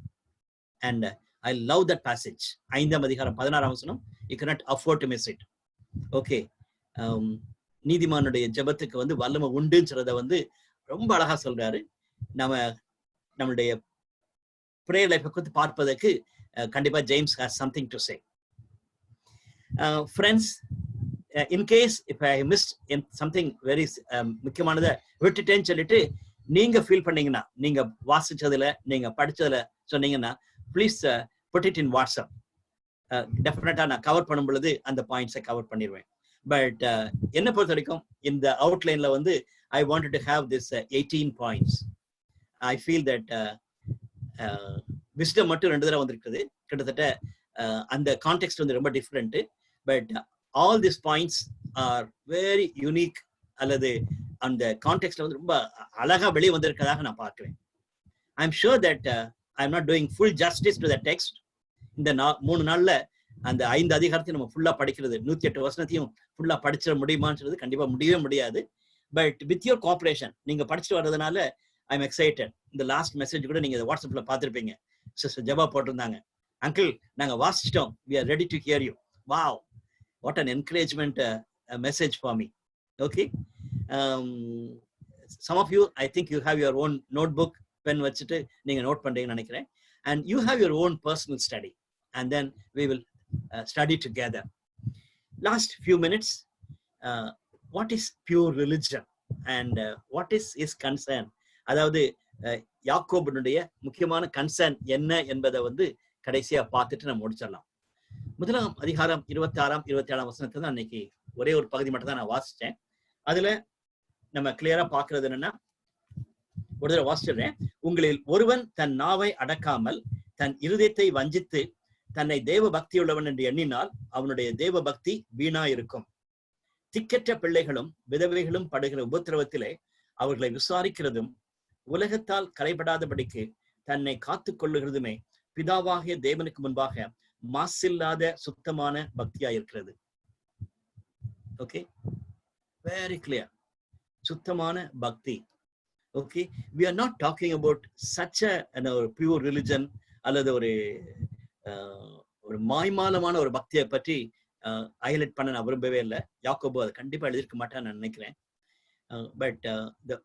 and I love that passage. 5ஆம் அதிகாரம் 16ஆம் வசனம், you cannot afford to miss it. Okay, நீதிமானுடைய ஜெபத்துக்கு வந்து வல்லமை உண்டுன்னு சொல்றத வந்து ரொம்ப அழகா சொல்றாரு. நம்மளுடைய prayer life குறித்து பார்ப்பதற்கு கண்டிப்பா James has something to say. Friends, in case if I missed something very முக்கியமானதை விட்டுட்டேன்னு சொல்லிட்டு நீங்க ஃபீல் பண்ணீங்கன்னா, நீங்க வாசிச்சதுல நீங்க படிச்சதுல சொன்னீங்கன்னா, please put it in WhatsApp. டெஃபினட்டா நான் கவர் பண்ணும் பொழுது அந்த பாயிண்ட்ஸை கவர் பண்ணிடுவேன். பட் என்ன பொறுத்த வரைக்கும் இந்த அவுட்லைன்ல வந்து I wanted to have this 18 points. I feel that wisdom மட்டும் 2 தடவை வந்திருக்குது. கிட்டத்தட்ட அந்த கான்டெக்ஸ்ட் வந்து ரொம்ப different. But all these points are very unique, அல்லது அந்த கான்டெக்ஸ்ட்ல வந்து ரொம்ப அழகா வெளியே வந்திருக்கிறதாக நான் பார்க்கிறேன். I'm sure that I'm not doing full justice to the text. இந்த 3 நாள்ல அந்த 5 அதிகாரத்தையும் நம்ம ஃபுல்லா படிக்கிறது, 108 வசனத்தையும் ஃபுல்லா படிச்சிட முடியுமான்னு சொல்றது கண்டிப்பா முடியவே முடியாது. பட் வித் யோர் கோஆபரேஷன், நீங்க படிச்சுட்டு வர்றதுனால ஐ எம் எக்ஸைட்டட். இந்த லாஸ்ட் மெசேஜ் கூட நீங்க வாட்ஸ்அப்ல பார்த்திருப்பீங்க. சிஸ்டர் ஜபா போட்டிருந்தாங்க, அங்கிள் நாங்க வாசிச்சிட்டோம், we are ready to hear you. Wow, what an encouragement message for me. Okay, some of you I think you have your own notebook, pen வச்சிட்டு நீங்க நோட் பண்றீங்கன்னு நினைக்கிறேன். And you have your own personal study, and then we will study together. Last few minutes, what is pure religion and what is his concern? அதாவது யாக்கோபுடைய முக்கியமான கன்சர்ன் என்ன என்பதை வந்து கடைசியா பார்த்துட்டு நம்ம முடிச்சிடலாம். 1ஆம் அதிகாரம் 26ஆம் 27ஆம் வசனத்தை தான் இன்னைக்கு ஒரே ஒரு பகுதி மட்டும் தான் நான் வாசிச்சேன். அதுல நம்ம கிளியரா பாக்குறது என்னன்னா, ஒரு தடவை வாசிச்சிடுறேன். உங்களில் ஒருவன் தன் நாவை அடக்காமல் தன் இருதயத்தை வஞ்சித்து தன்னை தேவ பக்தி உள்ளவன் என்று எண்ணினால் அவனுடைய தேவ பக்தி வீணா இருக்கும். திக்கற்ற பிள்ளைகளும் விதவைகளும் படுகிற உபத்திரவத்திலே அவர்களை விசாரிக்கிறதும் உலகத்தால் கரைபடாதபடிக்கு தன்னை காத்துக் கொள்ளுகிறதுமே பிதாவாகிய தேவனுக்கு முன்பாக மாசில்லாத சுத்தமான பக்தியா இருக்கிறது. ஓகே, வெரி கிளியர், சுத்தமான பக்தி. Okay, we are not talking about such a pure religion அல்லது ஒரு மாய்மாலமான ஒரு பக்தியை பற்றி ஹைலைட் பண்ண நான் விரும்பவே இல்லை. யாக்கோபு அதை கண்டிப்பா எழுதியிருக்க மாட்டேன்னு நான் நினைக்கிறேன். பட் த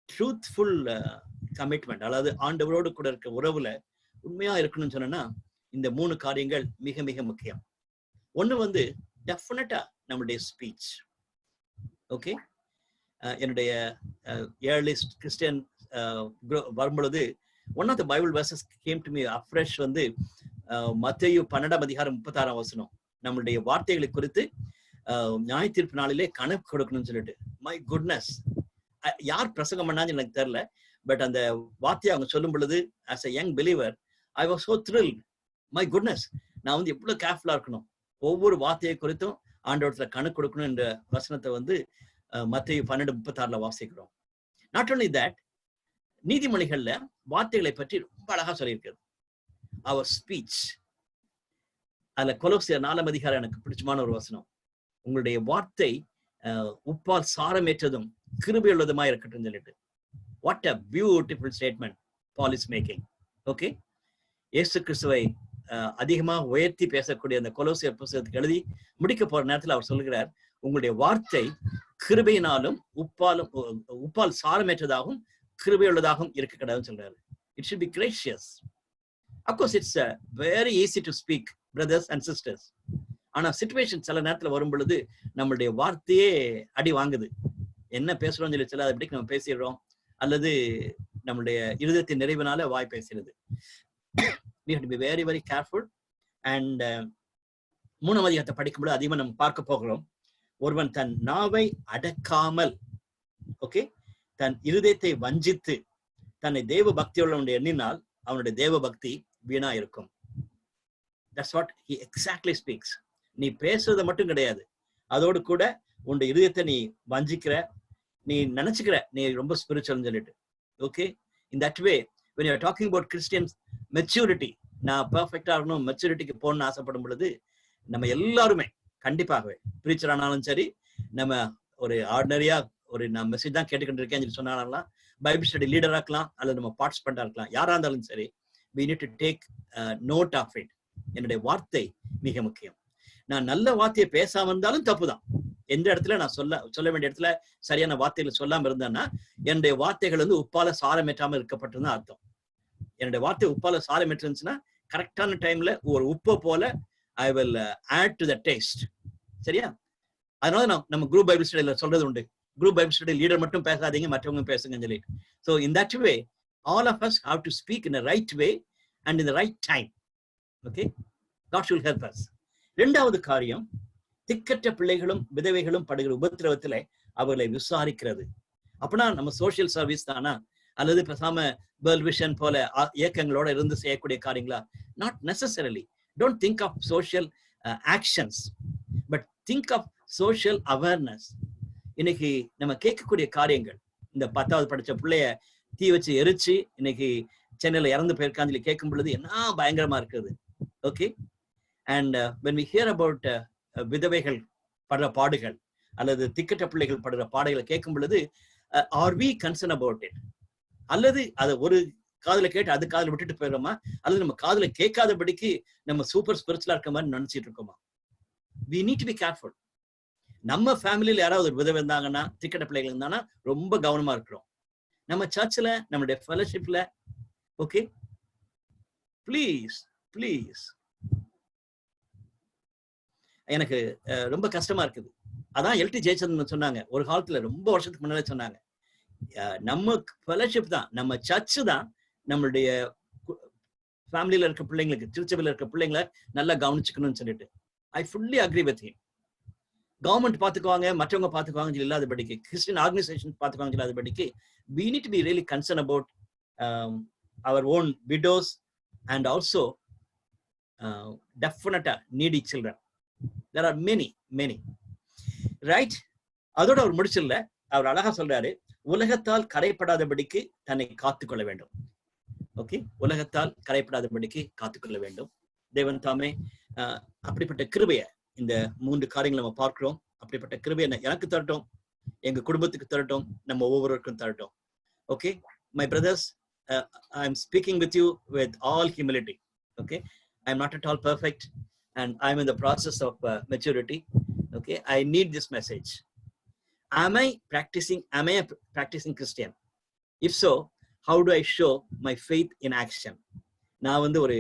ட்ரூத்ஃபுல் கமிட்மெண்ட், அதாவது ஆண்டவரோடு கூட இருக்க உறவுல உண்மையா இருக்கணும்னு சொன்னா, இந்த 3 காரியங்கள் மிக மிக முக்கியம். ஒண்ணு வந்து டெஃபினட்டா நம்மளுடைய ஸ்பீச். ஓகே, என்னுடைய ஏர்லிஸ்ட் கிறிஸ்டியன் வரும்பொழுது one of the Bible verses came to me afresh வந்து மத்தேயு 12:36 நம்மளுடைய வார்த்தைகளை குறித்து நியாய தீர்ப்பு நாளிலே கணக்கு கொடுக்கணும்னு சொல்லிட்டு. மை குட்னஸ், யார் பிரசங்கம் பண்ணான்னு எனக்கு தெரியல, பட் அந்த வார்த்தையை அவங்க சொல்லும் பொழுது as a young believer I was so thrilled. My goodness, நான் வந்து எவ்வளவு கேர்ஃபுல்லா இருக்கணும், ஒவ்வொரு வார்த்தையை குறித்தும் ஆண்டவரத்துல கணக்கு கொடுக்கணும் என்ற வசனத்தை வந்து மத்தேயு 12:36 வாசிக்கிறோம். நாட் ஓன்லி தட், நீதிமொழிகள்ல வார்த்தைகளை பற்றி ரொம்ப அழகா சொல்லியிருக்கிறது. அவர் ஸ்பீச், அதுல கொலோசியர் 4 எனக்கு பிடிச்சமான ஒரு வசனம், உங்களுடைய வார்த்தை உப்பால் சாரமேற்றதும் கிருபையுள்ளதுமா இருக்கட்டும் சொல்லிட்டு. What a beautiful statement Paul is making. Okay, இயேசு கிறிஸ்துவை அதிகமா உயர்த்தி பேசக்கூடிய அந்த கொலோசியர் புத்தகத்துக்கு எழுதி முடிக்க போற நேரத்தில் அவர் சொல்லுகிறார், உங்களுடைய வார்த்தை கிருபையினாலும் உப்பால் சாரமேற்றதாகவும் கிருபையுள்ளதாகவும் இருக்க கூடாதுன்னு சொல்றாரு. It should be gracious. Of course, it's very easy to speak, brothers and sisters. ஆனா சிச்சுவேஷன் சில நேரத்துல வரும் பொழுது நம்மளுடைய வார்த்தையே அடி வாங்குது. என்ன பேசுறோம்னு சொல்லி சில அப்படிக்கு நம்ம பேசிடுறோம், அல்லது நம்மளுடைய இருதயத்தின் நிறைவினால வாய் பேசுறது. We have to be very very careful. And 3ஆம் அதிகாரத்தை படிக்கும்போது அதிகமா நம்ம பார்க்க போகிறோம். ஒருவன் தன் நாவை அடக்காமல், ஓகே, தன் இருதயத்தை வஞ்சித்து தன்னை தேவ பக்தியுள்ளவனுடைய எண்ணினால் அவனுடைய தேவ பக்தி வீணா இருக்கும். That's what he exactly speaks. நீ பேசுறது மட்டும் கிடையாது, அதோடு கூட உன்னுடைய இருதயத்தை நீ வஞ்சிக்கிற, நீ நினைச்சுக்கிற நீ ரொம்ப ஸ்பிரிச்சுவல்னு சொல்லிட்டு. Okay, in that way when you are talking about Christians maturity, நான் பெர்ஃபெக்டா இருக்கணும், மெச்சூரிட்டிக்கு போகணும்னு ஆசைப்படும் பொழுது நம்ம எல்லாருமே கண்டிப்பாகவே பிரீச்சர் ஆனாலும் சரி, நம்ம ஒரு ஆர்டினரியா ஒரு நான் மெசேஜ் தான் கேட்டுக்கிட்டு இருக்கேன்னு சொன்னாலும், பைபிள் ஸ்டடி லீடரா இருக்கலாம், அல்லது நம்ம பார்ட்டிசிபெண்டா இருக்கலாம், யாரா இருந்தாலும் சரி, we need to take note of it. என்னுடைய வார்த்தை மிக முக்கியம். நான் நல்ல வார்த்தையை பேசாம இருந்தாலும் தப்புதான். எந்த இடத்துல நான் சொல்ல வேண்டிய இடத்துல சரியான வார்த்தைகளை சொல்லாம இருந்தேன்னா என்னுடைய வார்த்தைகள் வந்து உப்பால சாரமேற்றாம இருக்கப்பட்டிருந்தா அர்த்தம். என்னுடைய வார்த்தை உப்பால சாரமேற்றுச்சுன்னா கரெக்டான டைம்ல ஒரு உப்பை போல I will add to the taste. சரியா? அதனால நம்ம குரூப் பைபிள் ஸ்டடியில சொல்றது உண்டு, குரூப் பைபிள் ஸ்டடி லீடர் மட்டும் பேசாதீங்க, மற்றவங்க பேசுங்கன்னு சொல்லி. So in that way all of us have to speak in the right way and in the right time. Okay, God should help us. இரண்டாவது காரியம், திக்கற்ற பிள்ளைகளும் விதவைகளும் படுகிற உபத்திரவத்திலே அவர்களை விசாரிக்கிறது. அப்படின்னா நம்ம சோசியல் சர்வீஸ் தானா, அல்லது பேசாம வேர்ல்ட் விஷன் போல இயக்கங்களோட இருந்து செய்யக்கூடிய காரியங்களா? Not necessarily. Don't think of social actions, but think of social awareness. இன்னைக்கு நம்ம கேட்கக்கூடிய காரியங்கள், இந்த 10வது படிச்ச பிள்ளைய தீ வச்சு எரிச்சு இன்னைக்கு சென்னையில இறந்து போயிருக்கான்னு சொல்லி கேட்கும் பொழுது என்ன பயங்கரமா இருக்குது. Okay, and when we hear about விதவைகள் படுற பாடுகள் அல்லது திக்கற்ற பிள்ளைகள் படுற பாடுகளை கேட்கும் பொழுது are we concern about it? அல்லது அதை ஒரு காதுல கேட்டு அது காதுல விட்டுட்டு போயிடுறோமா, அல்லது நம்ம காதுல கேட்காதபடிக்கு நம்ம சூப்பர் ஸ்பிரிச்சுவலா இருக்க மாதிரி நினைச்சிட்டு இருக்கோமா? we need to be careful. நம்ம ஃபேமிலியில யாராவது ஒரு விதவை இருந்தாங்கன்னா, திக்கற்ற பிள்ளைகள் இருந்தாங்கன்னா ரொம்ப கவனமா இருக்கிறோம். நம்ம சர்ச்சில் நம்மளுடைய ஃபெலோஷிப்ல, ஓகே, ப்ளீஸ் ப்ளீஸ். எனக்கு ரொம்ப கஷ்டமா இருக்குது. அதான் எல்டி ஜெயச்சந்திரன் சொன்னாங்க ஒரு காலத்துல, ரொம்ப வருஷத்துக்கு முன்னாலே சொன்னாங்க, நம்ம ஃபெலோஷிப் தான், நம்ம சர்ச்சு தான் நம்மளுடைய ஃபேமிலியில இருக்க பிள்ளைங்களுக்கு, திருச்சபையில இருக்க பிள்ளைங்களை நல்லா கவனிச்சுக்கணும்னு சொல்லிட்டு. I fully agree with him. Government பாத்துக்குவாங்க, மற்றவங்க பாத்துக்குவாங்க இல்லாதபடிக்கு, கிறிஸ்டியன் ஆர்கனைசேஷன் பாத்துக்குவாங்க இல்லாதபடிக்கு, we need to be really concerned about our own widows and also definitely needy children. There are many right. அதோட அவர் முடிச்சில்ல, அவர் அழகா சொல்றாரு, உலகத்தால் கரைப்படாதபடிக்கு தன்னை காத்துக்கொள்ள வேண்டும். ஓகே, உலகத்தால் கரைப்படாதபடிக்கு காத்துக்கொள்ள வேண்டும். தேவன் தாமே அப்படிப்பட்ட கிருபையை இந்த 3 காரியங்களை நம்ம பார்க்கிறோம். அப்படிப்பட்ட கிருபையை எனக்கு தரட்டும், எங்க குடும்பத்துக்கு தரட்டும், நம்ம ஒவ்வொருவருக்கும் தரட்டும். Okay, my brothers, I am speaking with you with all humility. Okay, I am not at all perfect and I am in the process of maturity. Okay, I need this message. Am I a practicing Christian? If so, how do I show my faith in action? நான் வந்து ஒரு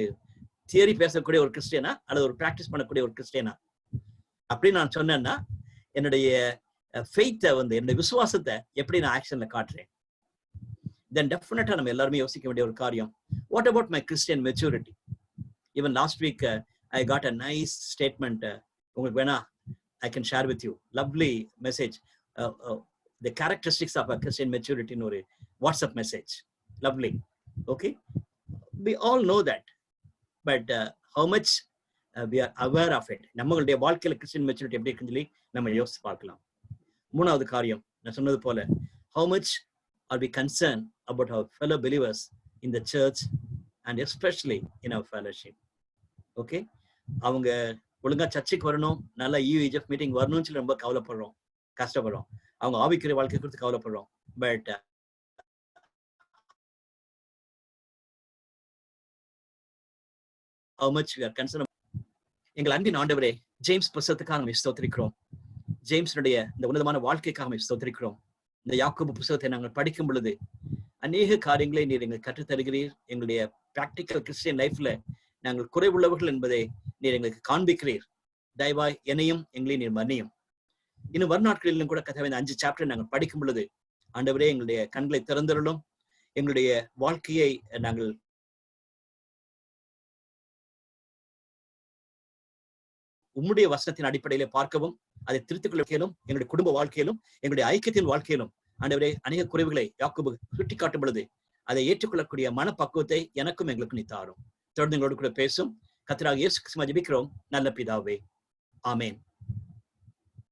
தியரி பேசக்கூடிய ஒரு கிறிஸ்டியனா அல்லது ஒரு பிராக்டிஸ் பண்ணக்கூடிய ஒரு கிறிஸ்டியனா அப்படின்னு நான் சொன்னேன்னா என்னுடைய ஃபெய்த்தை என்னுடைய விசுவாசத்தை எப்படி நான் ஆக்ஷன்ல காட்டுறேன். தென் டெஃபினட்டா நம்ம எல்லாருமே யோசிக்க வேண்டிய ஒரு காரியம், what about my Christian maturity? Even last week I got a nice statement, உங்களுக்கு வேணா I can share with you. Lovely message. The characteristics of a Christian maturity in a WhatsApp message. Lovely. Okay. We all know that. But how much we are aware of it. நம்மளுடைய வாழ்க்கையில Christian maturity எப்படி இருக்குன்னு சொல்லி நம்ம யோசிச்சு பார்க்கலாம். மூணாவது காரியம் நான் சொன்னது போல, how much are we concerned about our fellow believers in the church and especially in our fellowship? Okay. அவங்க ஒழுங்கா சர்ச்சுக்கு வரணும், நல்லா UESI மீட்டிங் வரணும்னு சொல்லி ரொம்ப கவலைப்படுறோம், கஷ்டப்படுறோம். அவங்க ஆவிக்குரிய வாழ்க்கை குறித்து கவலைப்படுறோம். But how much we are concerned. எங்கள் அன்பின் ஆண்டவரே, ஜேம்ஸ் புத்தகத்துக்காக நம்ம ஸ்தோத்திரிக்கிறோம். ஜேம்ஸனுடைய இந்த உன்னதமான வாழ்க்கைக்காக நம்ம ஸ்தோத்திரிக்கிறோம். இந்த யாக்கோபு புத்தகத்தை நாங்கள் படிக்கும் பொழுது அநேக காரியங்களை நீர் எங்களுக்கு கற்றுத் தருகிறீர். எங்களுடைய பிராக்டிக்கல் கிறிஸ்டியன் லைஃப்ல நாங்கள் குறைவுள்ளவர்கள் என்பதை நீர் எங்களுக்கு காண்பிக்கிறீர். தயவாய் என்னையும் எங்களையும் நீர் மன்னியும். இன்னும் வரும் நாட்களிலும் கூட கதை 5 சாப்டர் நாங்கள் படிக்கும் பொழுது ஆண்டவரே எங்களுடைய கண்களை திறந்தருளும். எங்களுடைய வாழ்க்கையை நாங்கள் உம்முடைய வசனத்தின் அடிப்படையிலே பார்க்கவும், அதை திருத்திக் கொள்ளும். எங்களுடைய குடும்ப வாழ்க்கையிலும் எங்களுடைய ஐக்கியத்தின் வாழ்க்கையிலும் ஆண்டவரே அநேக குறைவுகளை யாக்கோபு சுட்டி காட்டும் பொழுது அதை ஏற்றுக்கொள்ளக்கூடிய மனப்பக்குவத்தை எனக்கும் எங்களுக்கு நீ தாரும். தொடர்ந்து எங்களோடு கூட பேசும். கர்த்தராகிய இயேசு கிறிஸ்துவை ஜெபிக்கிறோம் நல்ல பிதாவே, ஆமென்.